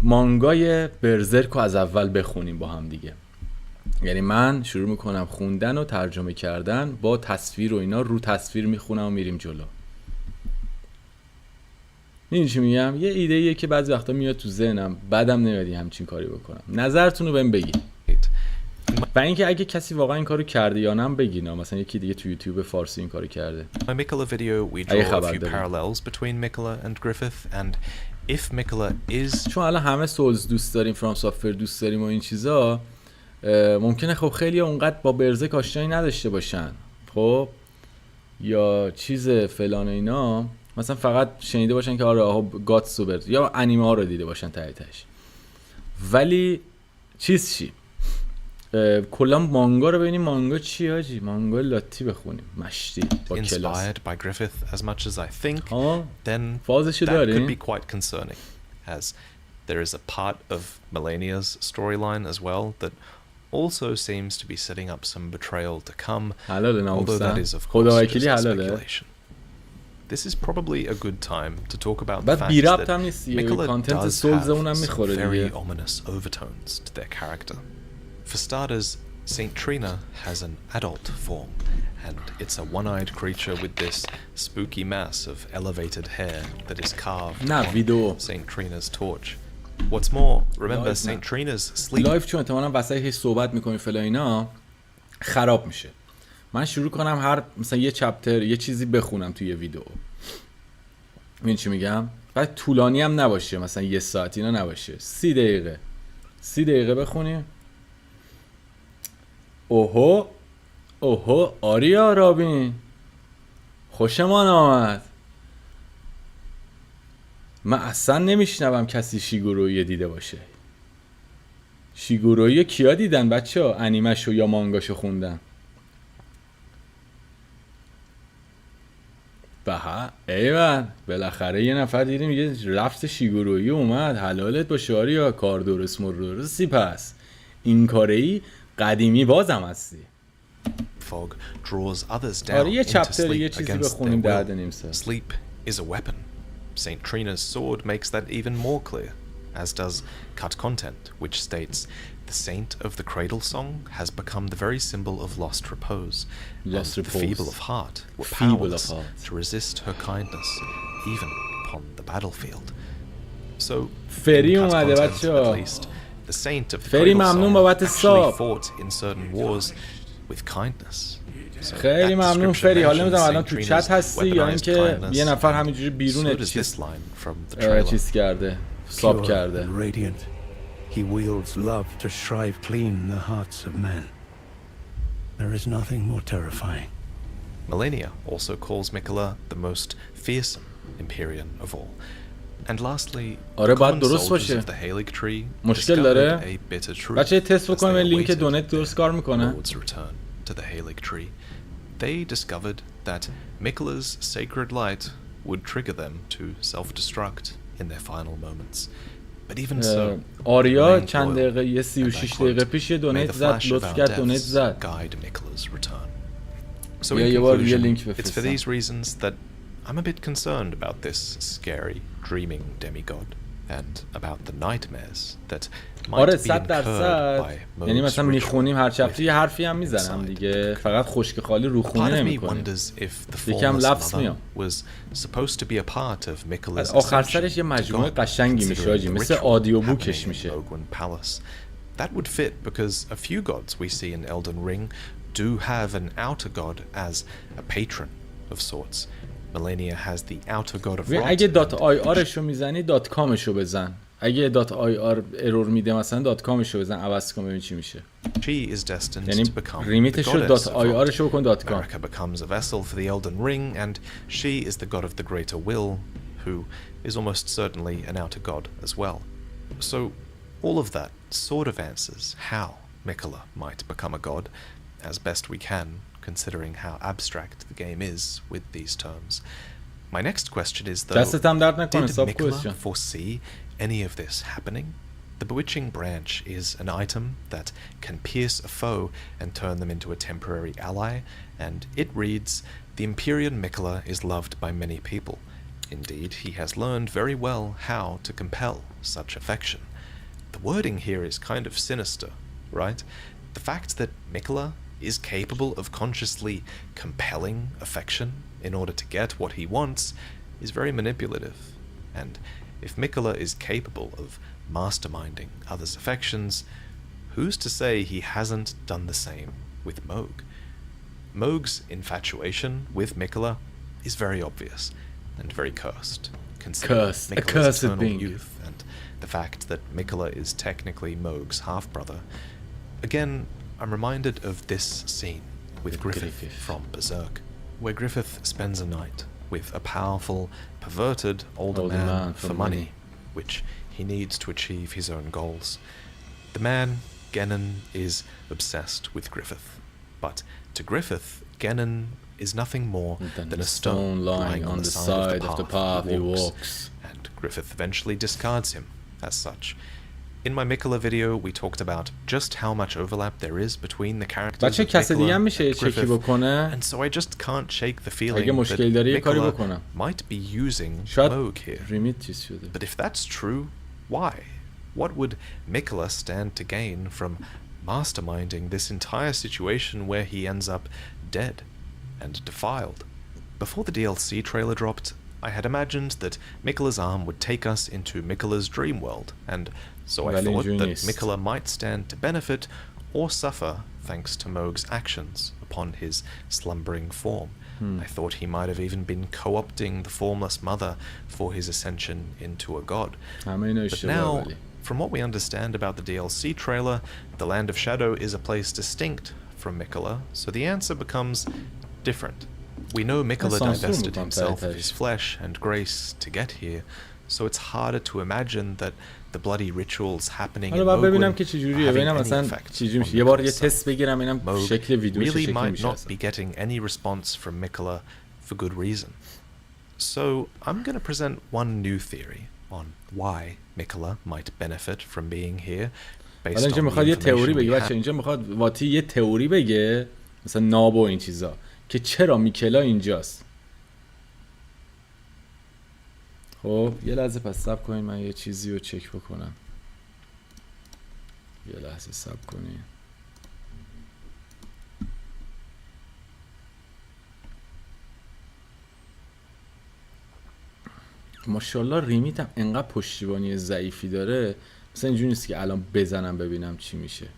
مانگای برزرک رو از اول بخونیم با هم دیگه. یعنی من شروع میکنم خوندن و ترجمه کردن با تصویر و اینا، رو تصویر میخونم و میریم جلو. این چی میگم؟ یه ایده ایه که بعضی وقتا میاد تو ذهنم، بعدم نمیاد همچین کاری بکنم. نظرتون رو بهم بگین. و اینکه اگه کسی واقعا این کارو کرده یا نه بگین، مثلا یکی دیگه تو یوتیوب فارسی این کارو کرده. My Mikola video we draw a few parallels between Mikola and Griffith, and if Mikola is چون الان همه سولز دوست داریم، فرام سافتور دوست داریم و این چیزا، ممکنه خب خیلی اونقدر با برزک آشنایی نداشته باشن، خب یا چیز فلان اینا، مثلا فقط شنیده باشن که آره آها گاتس و برز یا انیمه ها رو دیده باشن تایتش. ولی چیز چی؟ کلا مانگا رو ببینیم، مانگا چی هاجی؟ مانگا لاتی بخونیم مشتی با کلاس. Inspired by Griffith as much as I think, then فازش that داریم. could be quite concerning, as there is a part of Millennia's storyline as well that also seems to be setting up some betrayal to come, although that is of course just speculation. This is probably a good time to talk about the fact that Mikola does have some very ominous overtones to their character. For starters, Saint Trina has an adult form, and it's a one-eyed creature with this spooky mass of elevated hair that is carved on Saint Trina's torch. What's more, remember Saint Trina's sleep. لایف چون احتمالاً وسط صحبت میکنی فلا اینا خراب میشه. من شروع کنم هر مثلا یه چپتر یه چیزی بخونم توی یه ویدیو. این چی میگم؟ بعد طولانی هم نباشه، مثلا یه ساعت اینا نباشه. 30 دقیقه بخونیم. اوهو آریا رابین خوشمان آمد. من اصلا نمیشنوم کسی شیگورویی دیده باشه. شیگورویی کیا دیدن بچه ها؟ انیمشو یا مانگاشو خوندن؟ بها ایوان بالاخره یه نفر دیدیم یه رفت شیگورویی اومد. حلالت باشه آریا، کار درست مرسی. پس این کاری قدیمی بازم هستی. Fog draws others down into sleep against their will. Sleep is a weapon. Saint Trina's sword makes that even more clear, as does cut content, which states The saint of the cradle song has become the very symbol of lost repose. The feeble of heart were powerless to resist her kindness, even upon the battlefield. So, at least, the saint of the cradle song actually fought in certain wars with kindness. خیلی ممنون فری. حالا نمیدونم الان تو چت هستی یا اینکه یه نفر همینجوری بیرون چیز کرده، ساب کرده. He wields love to shrive clean the hearts of men. There is nothing more terrifying. Malenia also calls Mikola the most fearsome Empyrean of all. And lastly, common soldiers of the Halig tree discovered a bitter truth as they awaited Lord's return to the Halig tree. They discovered that Mikola's sacred light would trigger them to self-destruct in their final moments. But even so, آریا چند دقیقه یه 36 دقیقه پیش یه دونیت زد، لطف کرد دونیت زد. guide Mikola's return. So in conclusion, it's for these reasons that I'm a bit concerned about this scary, dreaming demigod and about the nightmares that might be incurred by یعنی مثلا Mohg's میخونیم هر چپتر یه حرفی هم میزنم دیگه، فقط خشک خالی رو خونه نمیکنیم. یکم لفظ میام. از آخر سرش یه مجموعه قشنگی میشه آجی، مثل آدیو بوکش میشه. That would fit because a few gods we see in Elden Ring do have an outer god as a patron of sorts. Malenia has the outer god of rot. اگه .ir رو میزنی .com رو بزن. اگه .ir ارور میده مثلا .com رو بزن، عوض کن ببین چی میشه. She is destined یعنی to become ریمیتش رو .ir رو بکن .com. America becomes a vessel for the Elden Ring and she is the god of the greater will who is almost certainly an outer god as well. So all of that sort of answers how Mikola might become a god as best we can, considering how abstract the game is with these terms. My next question is though, did Mikola foresee any of this happening? The bewitching branch is an item that can pierce a foe and turn them into a temporary ally, and it reads, "The Empyrean Mikola is loved by many people. Indeed, he has learned very well how to compel such affection." The wording here is kind of sinister, right? The fact that Mikola is capable of consciously compelling affection in order to get what he wants is very manipulative. And if Mikola is capable of masterminding others' affections, who's to say he hasn't done the same with Mohg? Mohg's infatuation with Mikola is very obvious and very cursed, considering Mikola's eternal youth and the fact that Mikola is technically Mohg's half-brother. Again, I'm reminded of this scene with Griffith from Berserk, where Griffith spends a night with a powerful, perverted older man for money, which he needs to achieve his own goals. The man, Genon, is obsessed with Griffith, but to Griffith, Genon is nothing more than a stone lying on the side of the path he walks, and Griffith eventually discards him as such. In my Mikola video, we talked about just how much overlap there is between the characters of Mikola and Griffith, and so I just can't shake the feeling that Mikola might be using Mohg here. But if that's true, why? What would Mikola stand to gain from masterminding this entire situation where he ends up dead and defiled? Before the DLC trailer dropped, I had imagined that Mikola's arm would take us into Mikola's dream world, and so I thought that Mikola might stand to benefit or suffer thanks to Mohg's actions upon his slumbering form. I thought he might have even been co-opting the formless mother for his ascension into a god. But now, from what we understand about the DLC trailer, the Land of Shadow is a place distinct from Mikola, so the answer becomes different. We know Mikola divested himself of his flesh and grace to get here, so it's harder to imagine that the bloody rituals happening in Mohg having any effect on Mohg really might not be getting any response from Mikola for good reason. So I'm going to present one new theory on why Mikola might benefit from being here based on the information we have. اینجا میخواد واتی یه تئوری بگه مثلا ناب و این چیزا که چرا میکلا اینجاست. خب یه لحظه پس صبر کنین من یه چیزی رو چک بکنم. یه لحظه صبر کنید. ماشاءالله ریمیت هم انقدر پشتیبانی ضعیفی داره، مثلا اینجوری نیست که الان بزنم ببینم چی میشه.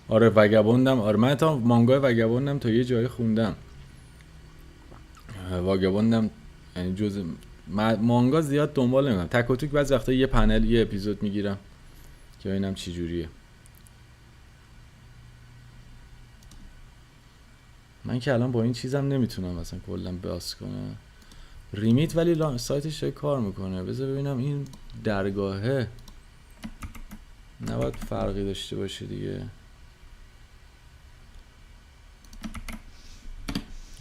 آره وگابوندم، آره من تا مانگای وگابوندم تا یه جایی خوندم. وگابوندم یعنی جز مانگا زیاد دنبال نمیکنم، تک و توک بعضی وقتا یه پنل یه اپیزود میگیرم که ببینم چی جوریه. من که الان با این چیزم نمیتونم مثلا کلا باز کنم ریمیت، ولی سایتش داره کار میکنه. بذار ببینم این درگاهه نباید فرقی داشته باشه دیگه.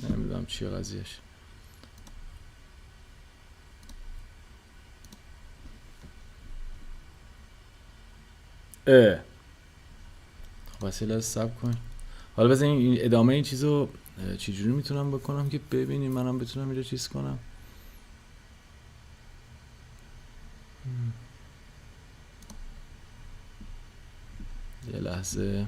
نمیدونم چیه قضیهش. خب وسیله ساب کن. حالا بذار این ادامه این چیزو چجوری میتونم بکنم که ببینیم منم بتونم اینجا چیز کنم. یه لحظه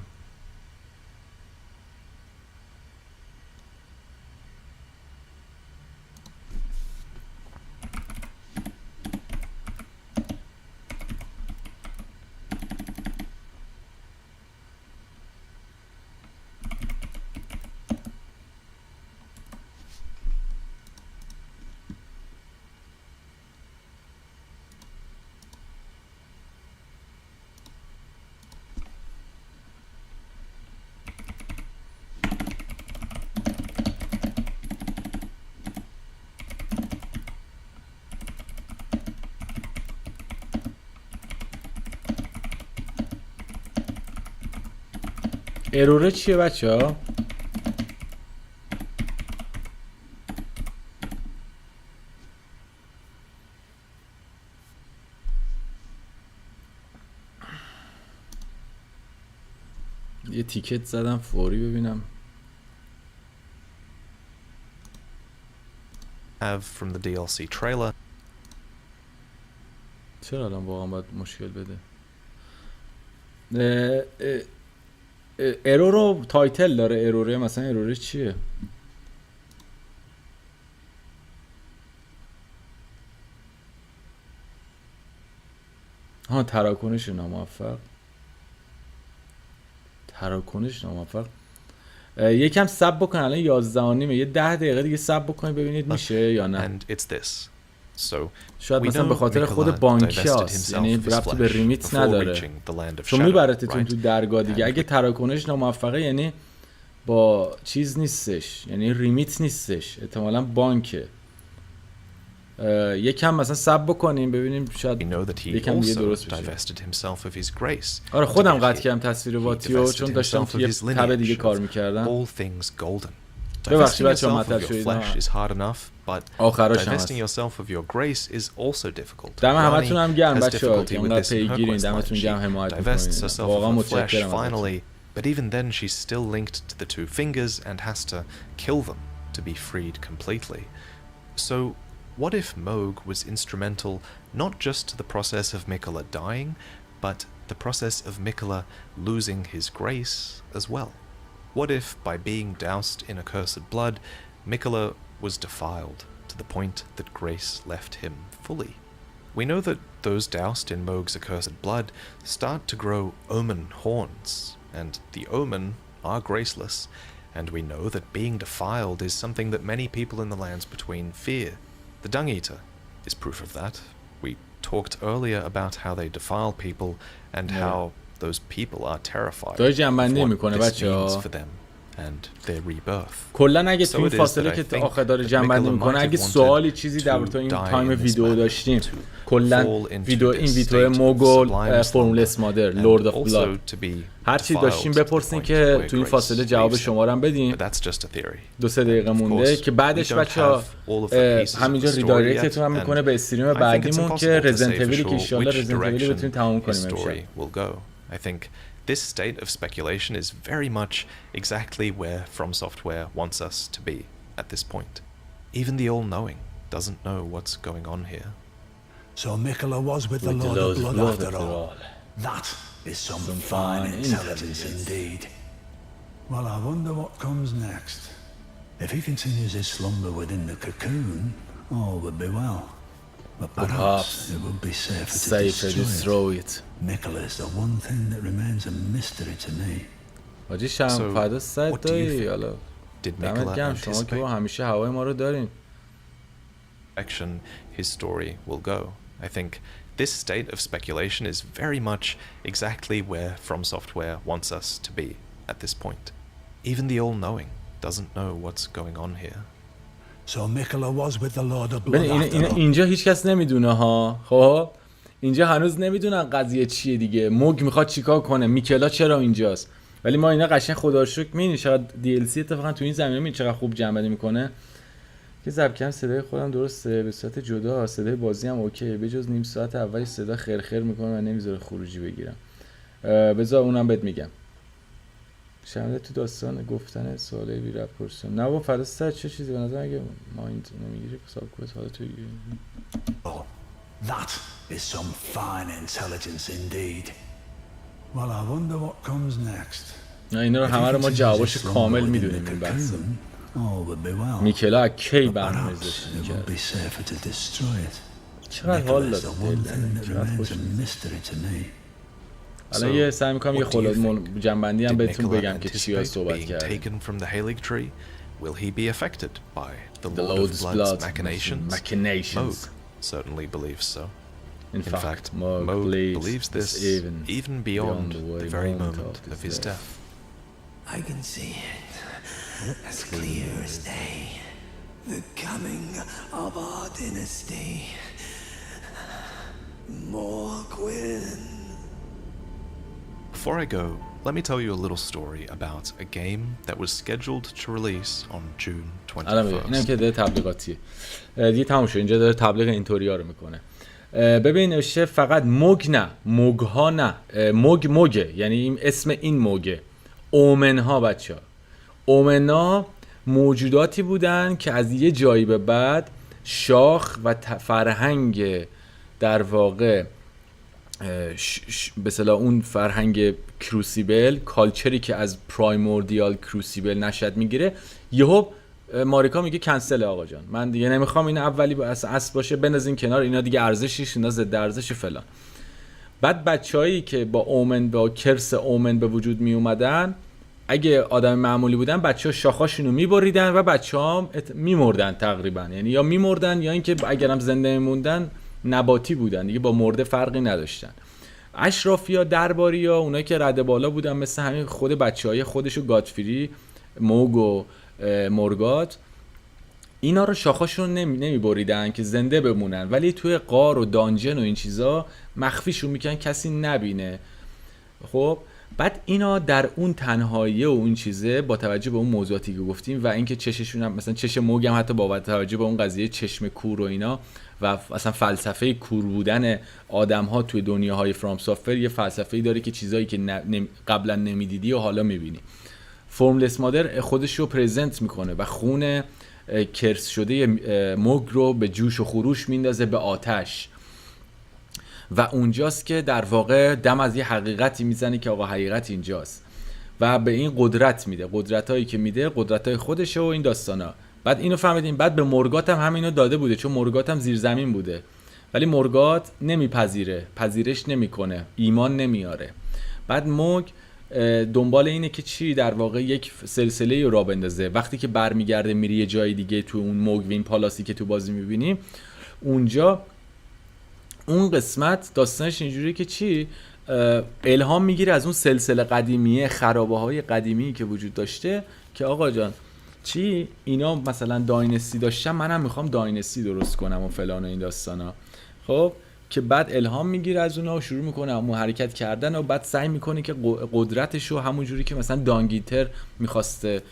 اروره چیه بچه ها؟ یه تیکت زدم فوری ببینم. Have from the DLC trailer. چرا الان واقعا باید مشکل بده؟ ارورو تایتل داره. اروره مثلا اروره چیه؟ ها تراکنش ناموفق. تراکنش ناموفق. یکم صبر بکن الان 11:30 یه 10 دقیقه دیگه صبر بکنید ببینید میشه یا نه. شاید مثلا به خاطر خود بانکی هست، یعنی ربطی به ریمیت نداره، چون میبرتتون تو درگاه دیگه. اگه تراکنش ناموفقه یعنی با چیز نیستش، یعنی ریمیت نیستش، احتمالاً بانکه. یکم مثلا صبر بکنیم ببینیم شاید یکم دیگه درست بشه. آره خودم قطع کردم تصویر واتیو چون داشتم توی تب دیگه کار میکردم. ببخشید بچه ها مطلب شدید آخراش هم هست. دم همتون هم گرم بچه ها که اونقدر پیگیرین، دمتون گرم حمایت میکنین، واقعا متشکرم. But even then she's still linked to the two fingers and has to kill them to be freed completely. So what if Mohg was instrumental not just to the process of Miquella dying, but the process of Miquella losing his grace as well? What if, by being doused in accursed blood, Miquella was defiled to the point that grace left him fully? We know that those doused in Mohg's accursed blood start to grow omen horns, and the omen are graceless, and we know that being defiled is something that many people in the lands between fear. The Dung Eater is proof of that. We talked earlier about how they defile people and how those people are terrified داره of جنبندی what میکنه this بچه‌ها. means for them and their rebirth. کلا اگه So تو این it is فاصله that I که تا think آخر داره that جنبندی Mikola میکنه، might اگه have سوالی wanted چیزی to در تو این die تایم in this ویدیو manner, داشتیم، to کلا fall into ویدیو این this ویدیو state of موگل sublime فرملس slumber مادر and لورد اف also بلاد، to be هر چی defiled داشتیم to the بپرسین point که where تو این grace فاصله جواب leaves him. شما رو هم بدین. But that's just a theory. 2-3 دقیقه And of مونده course, که we بعدش don't بچه‌ها have all of the pieces of همینجا the story ریدایرکتتون هم yet, میکنه and به استریم I think it's بعدیمون که impossible to رزیدنت say for اویلی که ان sure شاءالله which رزیدنت اویلی بتونیم direction تموم his کنیم امشب. story will go. I think this state of speculation is very much exactly where From Software wants us to be at this point. Even the All-Knowing doesn't know what's going on here. So Mikola was with the Lord of Blood after all. That is some fine intelligence indeed. Well, I wonder what comes next. If he continues his slumber within the cocoon, all would be well. But perhaps it would be safer to destroy it. Mikola is the one thing that remains a mystery to me. حاجی شم فردا ساعت دایی حالا دمت گرم شما که با همیشه هوای ما رو دارین. Action his story will go. I think this state of speculation is very much exactly where From Software wants us to be at this point. Even the All-Knowing doesn't know what's going on here. So Mikola was with the Lord of Blood after all. اینجا هیچ کس نمیدونه ها. خب اینجا هنوز نمیدونن قضیه چیه دیگه. موگ میخواد چیکار کنه، میکلا چرا اینجاست. ولی ما اینا قشنگ خدا رو شکر میبینی چقدر DLC اتفاقا تو این زمینه میبینی چقدر خوب جنبندی میکنه. که ضبط صدای خودم درسته به صورت جدا، صدای بازی هم اوکی، به جز نیم ساعت اولش صدا خرخر میکنه و نمیذاره خروجی بگیرم. بذار اونم بهت میگم. شامل تو داستان گفتن سوالای بی ربط پرسیدم. نه با فردا سر چه چیزی به نظر اگه مایند نمیگیری حساب کنید حالا تو That is some fine intelligence indeed. Well, I wonder what comes next. نه اینا رو همه رو ما جوابش کامل میدونیم این بحث. میکلا از کی برنامه ریزی میکرد. چقدر حال داد. چقدر خوش الان یه سعی میکنم یه خلاصه جنبندی هم بهتون بگم که چیا صحبت کرده. Will he be affected by the Lord of Blood's machinations? Mohg certainly believes so. In fact, Mohg believes this even beyond the very moment of his death. I can see it as clear as day. The coming of our dynasty. Mohg win. Before I go, let me tell you a little story about a game that was scheduled to release on June 21st. اینم که داره تبلیغاتیه. دیگه تموم شد. اینجا داره تبلیغ اینطوریا رو میکنه. ببین نوشته فقط موگ نه، موگها نه، موگه، یعنی این اسم این موگه. اومنها بچه ها، اومنها موجوداتی بودن که از یه جایی به بعد شاخ و فرهنگ در واقع به اصطلاح اون فرهنگ کروسیبل، کالچری که از پرایموردیال کروسیبل نشأت میگیره، یهو ماریکا میگه کنسل آقا جان، من دیگه نمیخوام این اولی اصل باشه، بندازین کنار، اینا دیگه ارزشش اینا ضد ارزش فلان. بعد بچه‌هایی که با اومن با کرس اومن به وجود می اومدن، اگه آدم معمولی بودن بچه‌ها شاخاشونو میبریدن و بچه‌ها میمردن تقریبا، یعنی یا میمردن یا اینکه اگرم زنده میموندن نباتی بودن دیگه، با مرده فرقی نداشتن. اشرافیا، درباریا، اونایی که رده بالا بودن مثل همین خود بچه‌های خودشو گادفری، موگ و مورگات، اینا رو شاخاشون نمیبریدن که زنده بمونن، ولی توی غار و دانجن و این چیزا مخفیشون میکنن کسی نبینه. خب بعد اینا در اون تنهایی و اون چیزه با توجه به اون موضوعاتی که گفتیم و اینکه چششون هم مثلا چش موگ هم حتی با توجه به اون قضیه چشم کور و اینا و اصلا فلسفه کور بودن آدم ها توی دنیاهای فرام سافتور یه فلسفه‌ای داره که چیزایی که قبلا نمیدیدی و حالا میبینی. فرملس مادر خودش رو پرزنت میکنه و خون کرس شده موگ رو به جوش و خروش میندازه به آتش و اونجاست که در واقع دم از یه حقیقتی میزنه که آقا حقیقت اینجاست و به این قدرت میده، قدرتایی که میده قدرتای خودشه و این داستانا. بعد اینو فهمیدیم، بعد به مورگات هم همینو داده بوده، چون مورگات هم زیر زمین بوده ولی مورگات نمیپذیره، پذیرش نمیکنه، ایمان نمیاره. بعد موگ دنبال اینه که چی در واقع یک سلسله رو راه بندازه. وقتی که برمیگرده میری یه جای دیگه تو اون موگ وین پالاسی که تو بازی میبینیم، اونجا اون قسمت داستانش اینجوریه که چی الهام میگیره از اون سلسله قدیمیه، خرابه های قدیمی که وجود داشته که آقا جان چی اینا مثلا داینستی داشتن، منم میخوام داینستی درست کنم و فلان و این داستانا. خب که بعد الهام میگیره از اونها و شروع میکنه اون حرکت کردن و بعد سعی میکنه که قدرتشو همون جوری که مثلا دانگیتر میخواسته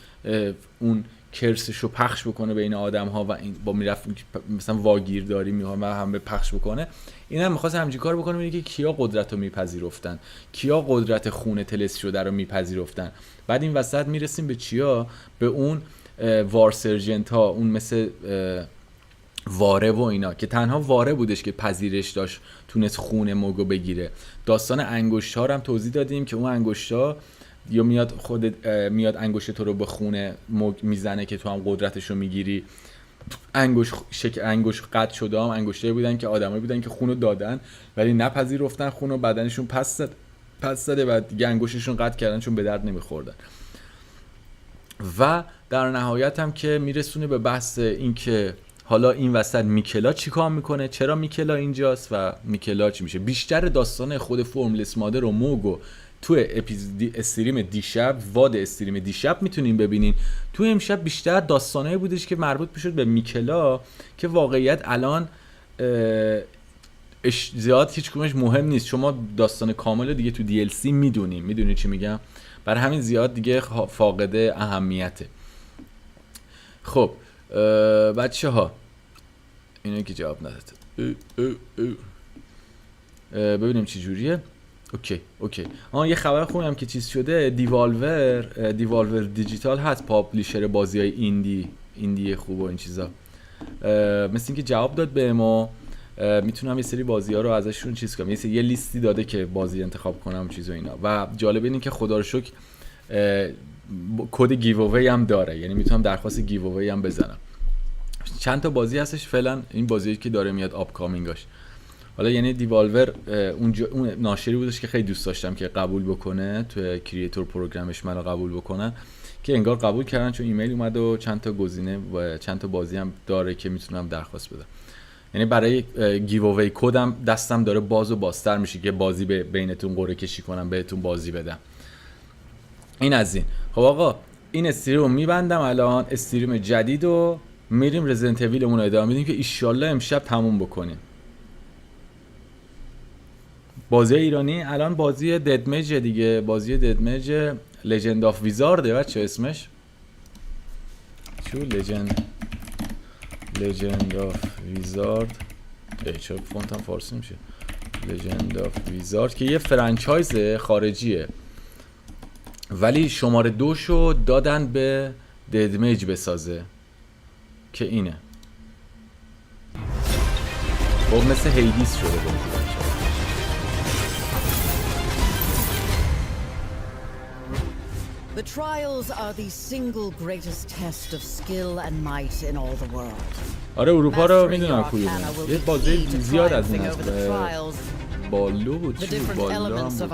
اون کرسشو پخش بکنه بین آدم ها و این با میرفت مثلا واگیرداری میخوام همه پخش بکنه، این هم میخواست همچین کار بکنه ببینه که کیا قدرت رو میپذیرفتن، کیا قدرت خون تلس شده رو میپذیرفتن. بعد این وسط میرسیم به چیا؟ به اون وارسرجنت ها، اون مثل واره و اینا که تنها واره بودش که پذیرش داشت تونست خون موگو بگیره. داستان انگشت ها رو هم توضیح دادیم که اون انگشت ها یا میاد انگشت تو رو به خون موگ میزنه که تو هم قدرتش رو میگیری. انگشت قطع شده هم انگشتایی بودن که آدمایی بودن که خونو دادن ولی نپذیرفتن خونو، بدنشون پس زده و دیگه انگشتشون قطع کردن چون به درد نمیخوردن. و در نهایت هم که میرسونه به بحث این که حالا این وسط میکلا چی کار میکنه، چرا میکلا اینجاست و میکلا چی میشه. بیشتر داستان خود فرملس مادر و موگو تو استریم دیشب، واد استریم دیشب میتونیم ببینین. تو امشب بیشتر داستانایی بودش که مربوط میشد به میکلا که واقعیت الان زیاد هیچ کدومش مهم نیست. شما داستان کامل دیگه تو DLC میدونی چی میگم، برای همین زیاد دیگه فاقده اهمیته. خب بچه ها اینو که جواب نداد ببینیم چی جوریه. اوکی یه خبر خوبم که چیز شده، دیوالور دیجیتال هست، پابلیشر بازی‌های ایندی خوب و این چیزا، مثل اینکه جواب داد به ما. میتونم یه سری بازی‌ها رو ازشون چیز کنم، یه لیستی داده که بازی انتخاب کنم چیز و اینا. و جالب اینه که خدا رو شکر کد گیووی هم داره، یعنی میتونم درخواست گیووی هم بزنم. چند تا بازی هستش فعلا، این بازی که داره میاد آپکامینگاش. حالا یعنی دیوالور اون ناشری بودش که خیلی دوست داشتم که قبول بکنه تو کریئتور پروگرامش منو قبول بکنن، که انگار قبول کردن چون ایمیل اومد و چند تا گزینه و چند تا بازی هم داره که میتونم درخواست بدم. یعنی برای گیووی کدم دستم داره باز و بازتر میشه که بازی بینتون قرعه کشی کنم بهتون بازی بدم. این از این. خب آقا این استریم رو میبندم الان، استریم جدید و میریم رزیدنت اویلمون رو ادامه میدیم که ایشالله امشب تموم بکنیم. بازی ایرانی الان بازی ددمیج دیگه، بازی ددمیج لژند آف ویزارده بچه اسمش چو لژند آف ویزارد، چه فونت هم فارسی میشه، لژند آف ویزارد که یه فرانچایز خارجیه ولی شماره 2 شو دادن به ددمیج بسازه که اینه. خب مثل هیدیس شده بازی. The trials are the single greatest test of skill and might in all the world. آره اروپا رو میدونم کدومه. یه بازی زیاد از این هست. بالو بود چی بود؟ بالا هم بود.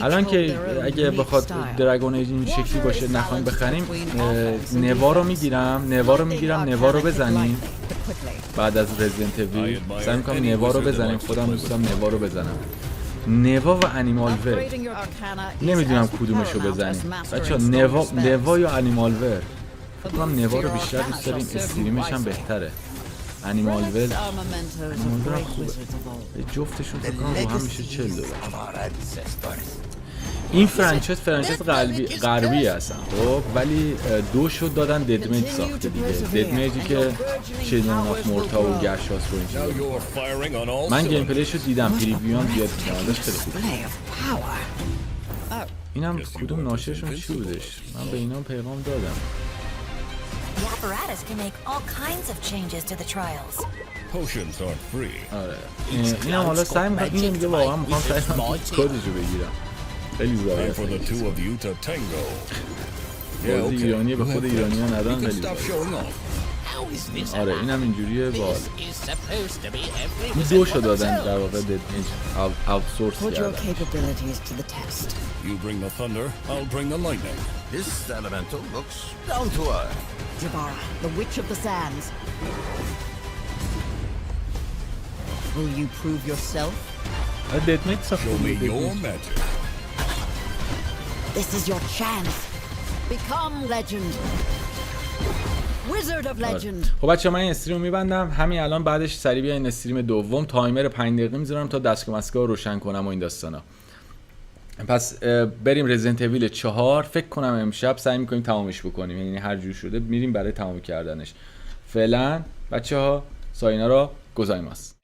الان که اگه بخواد درگون ایج این شکلی باشه نخواهیم بخریم، نوا رو میگیرم نوا رو بزنیم بعد از رزیدنت اویل سعی میکنم نوا رو بزنیم. خودم دوستم نوا رو بزنم. نوا و انیمال ور نمیدونم کدومشو بزنیم بچه‌ها، نوا یا انیمال ور. فکر کنم نوا رو بیشتر دوست داریم، استریمش هم بهتره. انیمال ور خوبه، جفتشون فکر کنم رو هم میشه $40. این فرانچایز غربی هستن خب، ولی 2 شو دادن ددمیج ساخته دیگه. ددمیجی که چیلدرن آف مورتا و گرشاس رو اینجا من گیم پلیشو دیدم، پریویو هم بیاد ازش خیلی خوب. اینم کدوم ناشرشون چی بودش؟ من به اینا پیغام دادم. The apparatus can make all kinds of changes to the trials. Potions aren't free. آره اینم حالا سعی می‌کنم اینو دیگه واقعا می‌خوام سعی کنم کدشو بگیرم. خیلی زایه است. بازی ایرانی به خود ایرانی ها ندارن خیلی زایه. آره اینم اینجوریه باز. این 2 شو دادن در واقع ددمیج آوتسورس کردن. You bring the thunder, I'll bring the lightning. This elemental looks down to earth. Jabara, the Witch of the Sands. Will you prove yourself? Show me your magic. This is your chance. Become legend. Wizard of legend. خب بچه‌ها من این استریم رو میبندم. همین الان بعدش سریع بیاین استریم دوم. تایمر 5 دقیقه میذارم تا دستگاه مسکا رو روشن کنم و این داستانا. پس بریم رزیدنت اویل 4. فکر کنم امشب سعی میکنیم تمامش بکنیم، یعنی هر جور شده میریم برای تمام کردنش. فعلا بچه‌ها ساینا را گوزایماس.